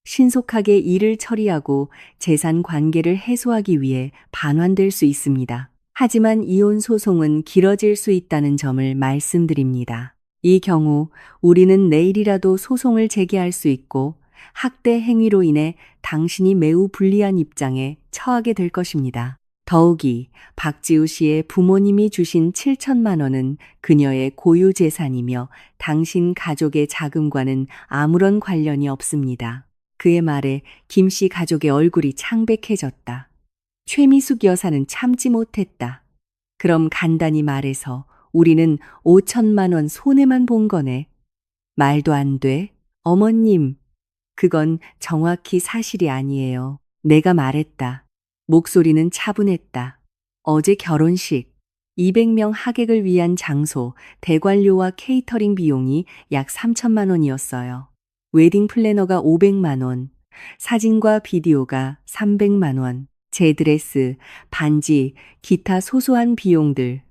Speaker 1: 신속하게 일을 처리하고 재산 관계를 해소하기 위해 반환될 수 있습니다. 하지만 이혼 소송은 길어질 수 있다는 점을 말씀드립니다. 이 경우 우리는 내일이라도 소송을 제기할 수 있고 학대 행위로 인해 당신이 매우 불리한 입장에 처하게 될 것입니다. 더욱이 박지우 씨의 부모님이 주신 7천만 원은 그녀의 고유 재산이며 당신 가족의 자금과는 아무런 관련이 없습니다. 그의 말에 김 씨 가족의 얼굴이 창백해졌다. 최미숙 여사는 참지 못했다. 그럼 간단히 말해서 우리는 5천만 원 손해만 본 거네. 말도 안 돼. 어머님, 그건 정확히 사실이 아니에요. 내가 말했다. 목소리는 차분했다. 어제 결혼식, 200명 하객을 위한 장소, 대관료와 케이터링 비용이 약 3천만 원이었어요. 웨딩 플래너가 500만 원, 사진과 비디오가 300만 원, 제 드레스, 반지, 기타 소소한 비용들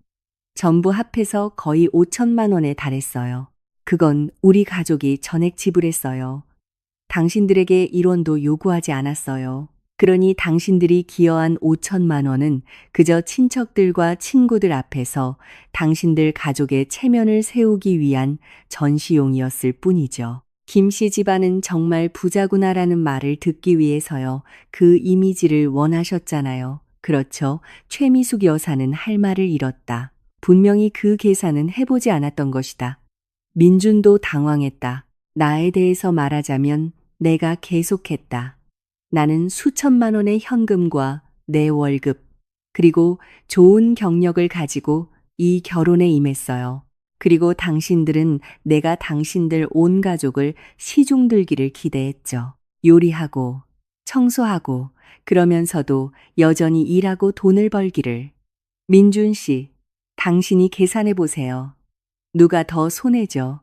Speaker 1: 전부 합해서 거의 5천만 원에 달했어요. 그건 우리 가족이 전액 지불했어요. 당신들에게 1원도 요구하지 않았어요. 그러니 당신들이 기여한 5천만 원은 그저 친척들과 친구들 앞에서 당신들 가족의 체면을 세우기 위한 전시용이었을 뿐이죠. 김 씨 집안은 정말 부자구나라는 말을 듣기 위해서요. 그 이미지를 원하셨잖아요. 그렇죠. 최미숙 여사는 할 말을 잃었다. 분명히 그 계산은 해보지 않았던 것이다. 민준도 당황했다. 나에 대해서 말하자면 내가 계속했다. 나는 수천만 원의 현금과 내 월급, 그리고 좋은 경력을 가지고 이 결혼에 임했어요. 그리고 당신들은 내가 당신들 온 가족을 시중들기를 기대했죠. 요리하고, 청소하고, 그러면서도 여전히 일하고 돈을 벌기를. 민준 씨, 당신이 계산해 보세요. 누가 더 손해죠?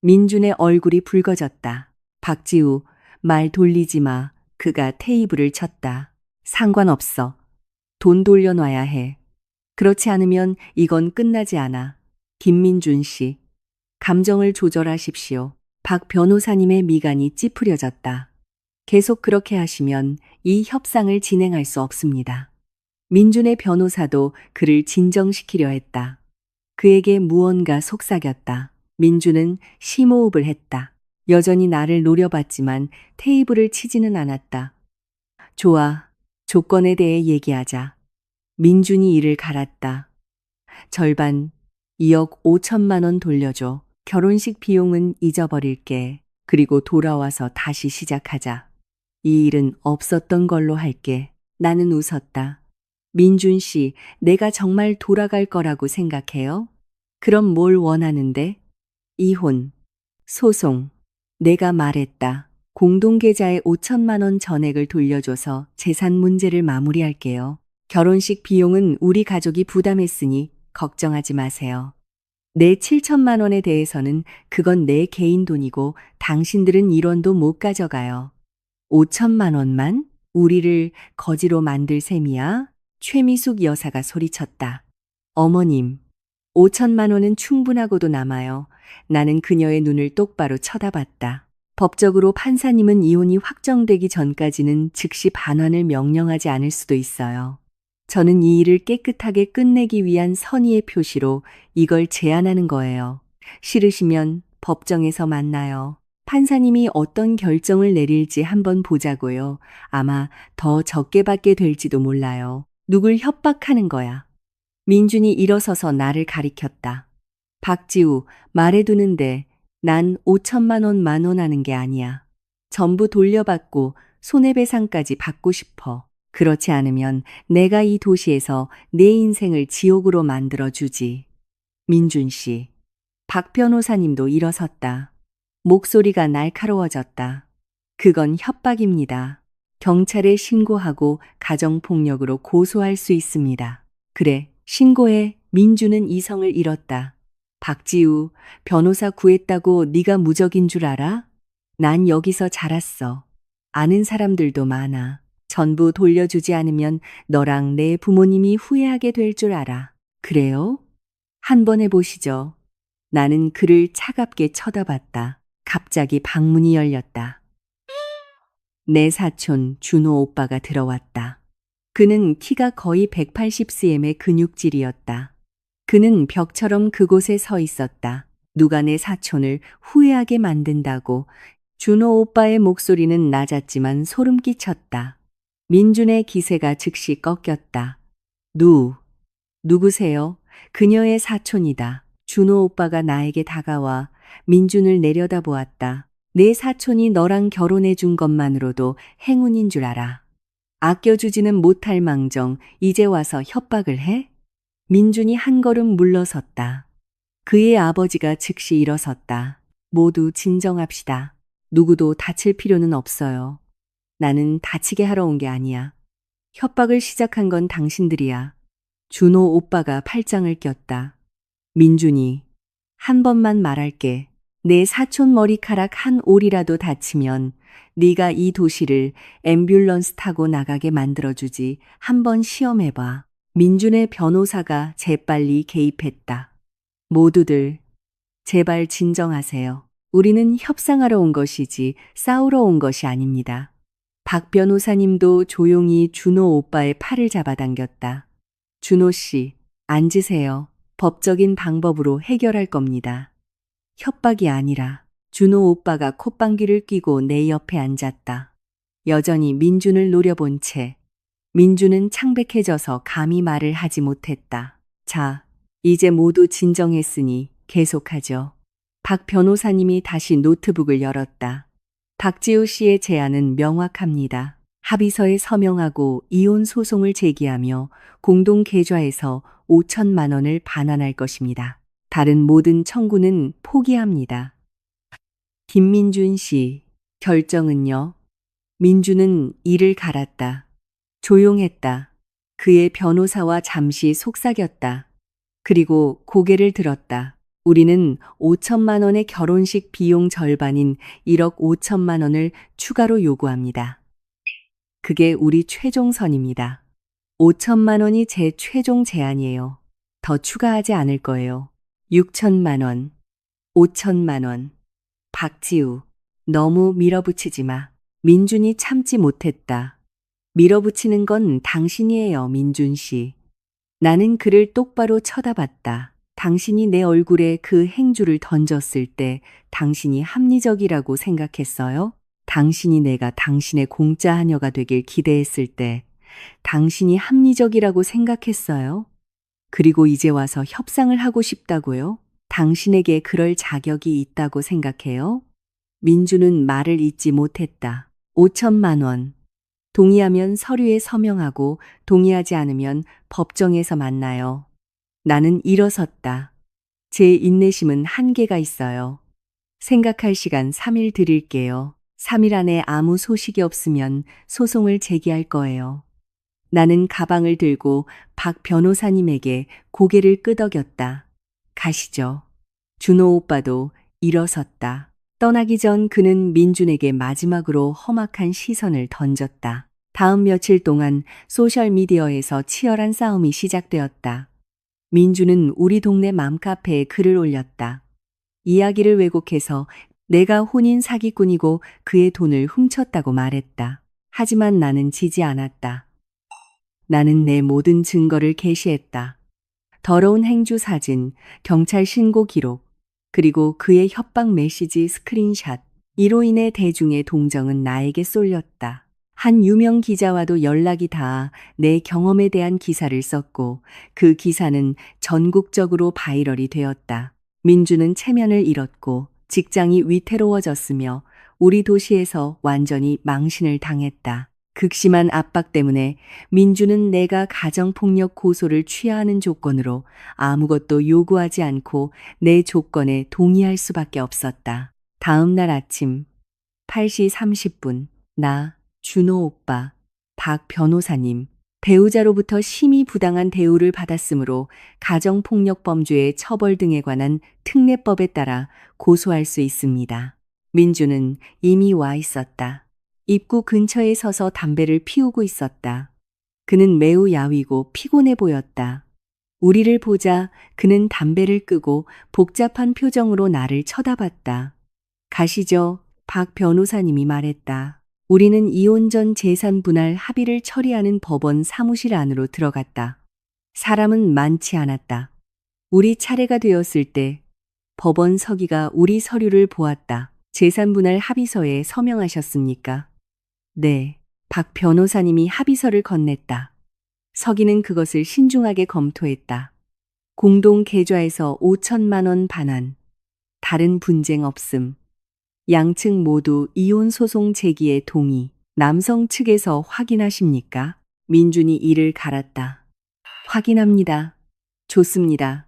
Speaker 1: 민준의 얼굴이 붉어졌다. 박지우, 말 돌리지 마. 그가 테이블을 쳤다. 상관없어. 돈 돌려놔야 해. 그렇지 않으면 이건 끝나지 않아. 김민준 씨, 감정을 조절하십시오. 박 변호사님의 미간이 찌푸려졌다. 계속 그렇게 하시면 이 협상을 진행할 수 없습니다. 민준의 변호사도 그를 진정시키려 했다. 그에게 무언가 속삭였다. 민준은 심호흡을 했다. 여전히 나를 노려봤지만 테이블을 치지는 않았다. 좋아. 조건에 대해 얘기하자. 민준이 이를 갈았다. 절반 2억 5천만 원 돌려줘. 결혼식 비용은 잊어버릴게. 그리고 돌아와서 다시 시작하자. 이 일은 없었던 걸로 할게. 나는 웃었다. 민준 씨, 내가 정말 돌아갈 거라고 생각해요? 그럼 뭘 원하는데? 이혼, 소송. 내가 말했다. 공동계좌에 5천만 원 전액을 돌려줘서 재산 문제를 마무리할게요. 결혼식 비용은 우리 가족이 부담했으니 걱정하지 마세요. 내 7천만 원에 대해서는 그건 내 개인 돈이고 당신들은 1원도 못 가져가요. 5천만 원만? 우리를 거지로 만들 셈이야? 최미숙 여사가 소리쳤다. 어머님, 5천만 원은 충분하고도 남아요. 나는 그녀의 눈을 똑바로 쳐다봤다. 법적으로 판사님은 이혼이 확정되기 전까지는 즉시 반환을 명령하지 않을 수도 있어요. 저는 이 일을 깨끗하게 끝내기 위한 선의의 표시로 이걸 제안하는 거예요. 싫으시면 법정에서 만나요. 판사님이 어떤 결정을 내릴지 한번 보자고요. 아마 더 적게 받게 될지도 몰라요. 누굴 협박하는 거야. 민준이 일어서서 나를 가리켰다. 박지우, 말해두는데 난 5천만 원 만원하는 게 아니야. 전부 돌려받고 손해배상까지 받고 싶어. 그렇지 않으면 내가 이 도시에서 내 인생을 지옥으로 만들어주지. 민준 씨. 박 변호사님도 일어섰다. 목소리가 날카로워졌다. 그건 협박입니다. 경찰에 신고하고 가정폭력으로 고소할 수 있습니다. 그래, 신고해. 민주는 이성을 잃었다. 박지우, 변호사 구했다고 네가 무적인 줄 알아? 난 여기서 자랐어. 아는 사람들도 많아. 전부 돌려주지 않으면 너랑 내 부모님이 후회하게 될 줄 알아. 그래요? 한번 해보시죠. 나는 그를 차갑게 쳐다봤다. 갑자기 방문이 열렸다. 내 사촌 준호 오빠가 들어왔다. 그는 키가 거의 180cm의 근육질이었다. 그는 벽처럼 그곳에 서 있었다. 누가 내 사촌을 후회하게 만든다고. 준호 오빠의 목소리는 낮았지만 소름 끼쳤다. 민준의 기세가 즉시 꺾였다. 누구세요? 그녀의 사촌이다. 준호 오빠가 나에게 다가와 민준을 내려다보았다. 내 사촌이 너랑 결혼해 준 것만으로도 행운인 줄 알아. 아껴주지는 못할 망정 이제 와서 협박을 해? 민준이 한 걸음 물러섰다. 그의 아버지가 즉시 일어섰다. 모두 진정합시다. 누구도 다칠 필요는 없어요. 나는 다치게 하러 온 게 아니야. 협박을 시작한 건 당신들이야. 준호 오빠가 팔짱을 꼈다. 민준이, 한 번만 말할게. 내 사촌 머리카락 한 올이라도 다치면 네가 이 도시를 앰뷸런스 타고 나가게 만들어주지. 한번 시험해봐. 민준의 변호사가 재빨리 개입했다. 모두들 제발 진정하세요. 우리는 협상하러 온 것이지 싸우러 온 것이 아닙니다. 박 변호사님도 조용히 준호 오빠의 팔을 잡아당겼다. 준호 씨, 앉으세요. 법적인 방법으로 해결할 겁니다. 협박이 아니라. 준호 오빠가 콧방귀를 뀌고 내 옆에 앉았다. 여전히 민준을 노려본 채. 민준은 창백해져서 감히 말을 하지 못했다. 자, 이제 모두 진정했으니 계속하죠. 박 변호사님이 다시 노트북을 열었다. 박지우 씨의 제안은 명확합니다. 합의서에 서명하고 이혼 소송을 제기하며 공동 계좌에서 5천만 원을 반환할 것입니다. 다른 모든 청구는 포기합니다. 김민준 씨, 결정은요? 민준은 이를 갈았다. 조용했다. 그의 변호사와 잠시 속삭였다. 그리고 고개를 들었다. 우리는 5천만 원의 결혼식 비용 절반인 1억 5천만 원을 추가로 요구합니다. 그게 우리 최종선입니다. 5천만 원이 제 최종 제안이에요. 더 추가하지 않을 거예요. 6천만 원, 5천만 원. 박지우, 너무 밀어붙이지 마. 민준이 참지 못했다. 밀어붙이는 건 당신이에요, 민준 씨. 나는 그를 똑바로 쳐다봤다. 당신이 내 얼굴에 그 행주를 던졌을 때 당신이 합리적이라고 생각했어요? 당신이 내가 당신의 공짜 하녀가 되길 기대했을 때 당신이 합리적이라고 생각했어요? 그리고 이제 와서 협상을 하고 싶다고요? 당신에게 그럴 자격이 있다고 생각해요? 민주는 말을 잇지 못했다. 5천만 원. 동의하면 서류에 서명하고 동의하지 않으면 법정에서 만나요. 나는 일어섰다. 제 인내심은 한계가 있어요. 생각할 시간 3일 드릴게요. 3일 안에 아무 소식이 없으면 소송을 제기할 거예요. 나는 가방을 들고 박 변호사님에게 고개를 끄덕였다. 가시죠. 준호 오빠도 일어섰다. 떠나기 전 그는 민준에게 마지막으로 험악한 시선을 던졌다. 다음 며칠 동안 소셜미디어에서 치열한 싸움이 시작되었다. 민준은 우리 동네 맘카페에 글을 올렸다. 이야기를 왜곡해서 내가 혼인 사기꾼이고 그의 돈을 훔쳤다고 말했다. 하지만 나는 지지 않았다. 나는 내 모든 증거를 게시했다. 더러운 행주 사진, 경찰 신고 기록, 그리고 그의 협박 메시지 스크린샷. 이로 인해 대중의 동정은 나에게 쏠렸다. 한 유명 기자와도 연락이 닿아 내 경험에 대한 기사를 썼고 그 기사는 전국적으로 바이럴이 되었다. 민주는 체면을 잃었고 직장이 위태로워졌으며 우리 도시에서 완전히 망신을 당했다. 극심한 압박 때문에 민주는 내가 가정폭력 고소를 취하하는 조건으로 아무것도 요구하지 않고 내 조건에 동의할 수밖에 없었다. 다음 날 아침 8시 30분 나, 준호 오빠, 박 변호사님, 배우자로부터 심히 부당한 대우를 받았으므로 가정폭력 범죄의 처벌 등에 관한 특례법에 따라 고소할 수 있습니다. 민주는 이미 와 있었다. 입구 근처에 서서 담배를 피우고 있었다. 그는 매우 야위고 피곤해 보였다. 우리를 보자 그는 담배를 끄고 복잡한 표정으로 나를 쳐다봤다. 가시죠. 박 변호사님이 말했다. 우리는 이혼 전 재산 분할 합의를 처리하는 법원 사무실 안으로 들어갔다. 사람은 많지 않았다. 우리 차례가 되었을 때 법원 서기가 우리 서류를 보았다. 재산 분할 합의서에 서명하셨습니까? 네. 박 변호사님이 합의서를 건넸다. 서기는 그것을 신중하게 검토했다. 공동 계좌에서 5천만 원 반환. 다른 분쟁 없음. 양측 모두 이혼 소송 제기에 동의. 남성 측에서 확인하십니까? 민준이 이를 갈았다. 확인합니다. 좋습니다.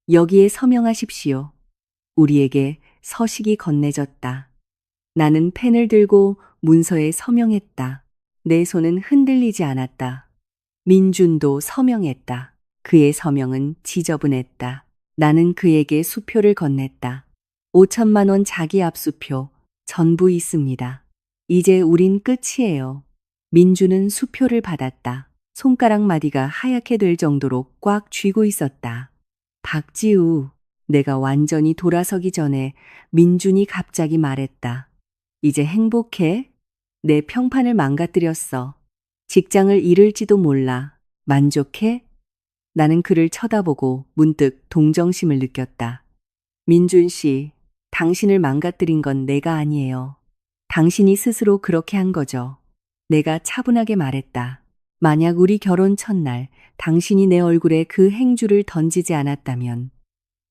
Speaker 1: 여기에 서명하십시오. 우리에게 서식이 건네졌다. 나는 펜을 들고 문서에 서명했다. 내 손은 흔들리지 않았다. 민준도 서명했다. 그의 서명은 지저분했다. 나는 그에게 수표를 건넸다. 5천만 원 자기 압수표 전부 있습니다. 이제 우린 끝이에요. 민준은 수표를 받았다. 손가락 마디가 하얗게 될 정도로 꽉 쥐고 있었다. 박지우, 내가 완전히 돌아서기 전에 민준이 갑자기 말했다. 이제 행복해? 내 평판을 망가뜨렸어. 직장을 잃을지도 몰라. 만족해? 나는 그를 쳐다보고 문득 동정심을 느꼈다. 민준 씨, 당신을 망가뜨린 건 내가 아니에요. 당신이 스스로 그렇게 한 거죠. 내가 차분하게 말했다. 만약 우리 결혼 첫날 당신이 내 얼굴에 그 행주를 던지지 않았다면,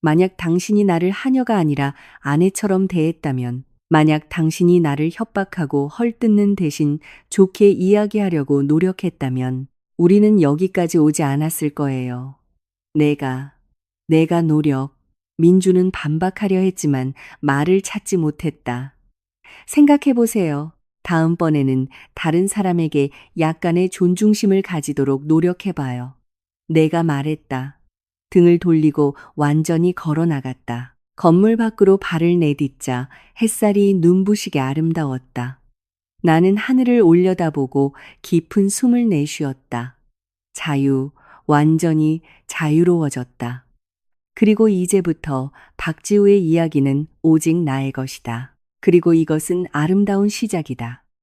Speaker 1: 만약 당신이 나를 하녀가 아니라 아내처럼 대했다면, 만약 당신이 나를 협박하고 헐뜯는 대신 좋게 이야기하려고 노력했다면 우리는 여기까지 오지 않았을 거예요. 내가 노력. 민주는 반박하려 했지만 말을 찾지 못했다. 생각해 보세요. 다음번에는 다른 사람에게 약간의 존중심을 가지도록 노력해 봐요. 내가 말했다. 등을 돌리고 완전히 걸어 나갔다. 건물 밖으로 발을 내딛자 햇살이 눈부시게 아름다웠다. 나는 하늘을 올려다보고 깊은 숨을 내쉬었다. 자유, 완전히 자유로워졌다. 그리고 이제부터 박지우의 이야기는 오직 나의 것이다. 그리고 이것은 아름다운 시작이다.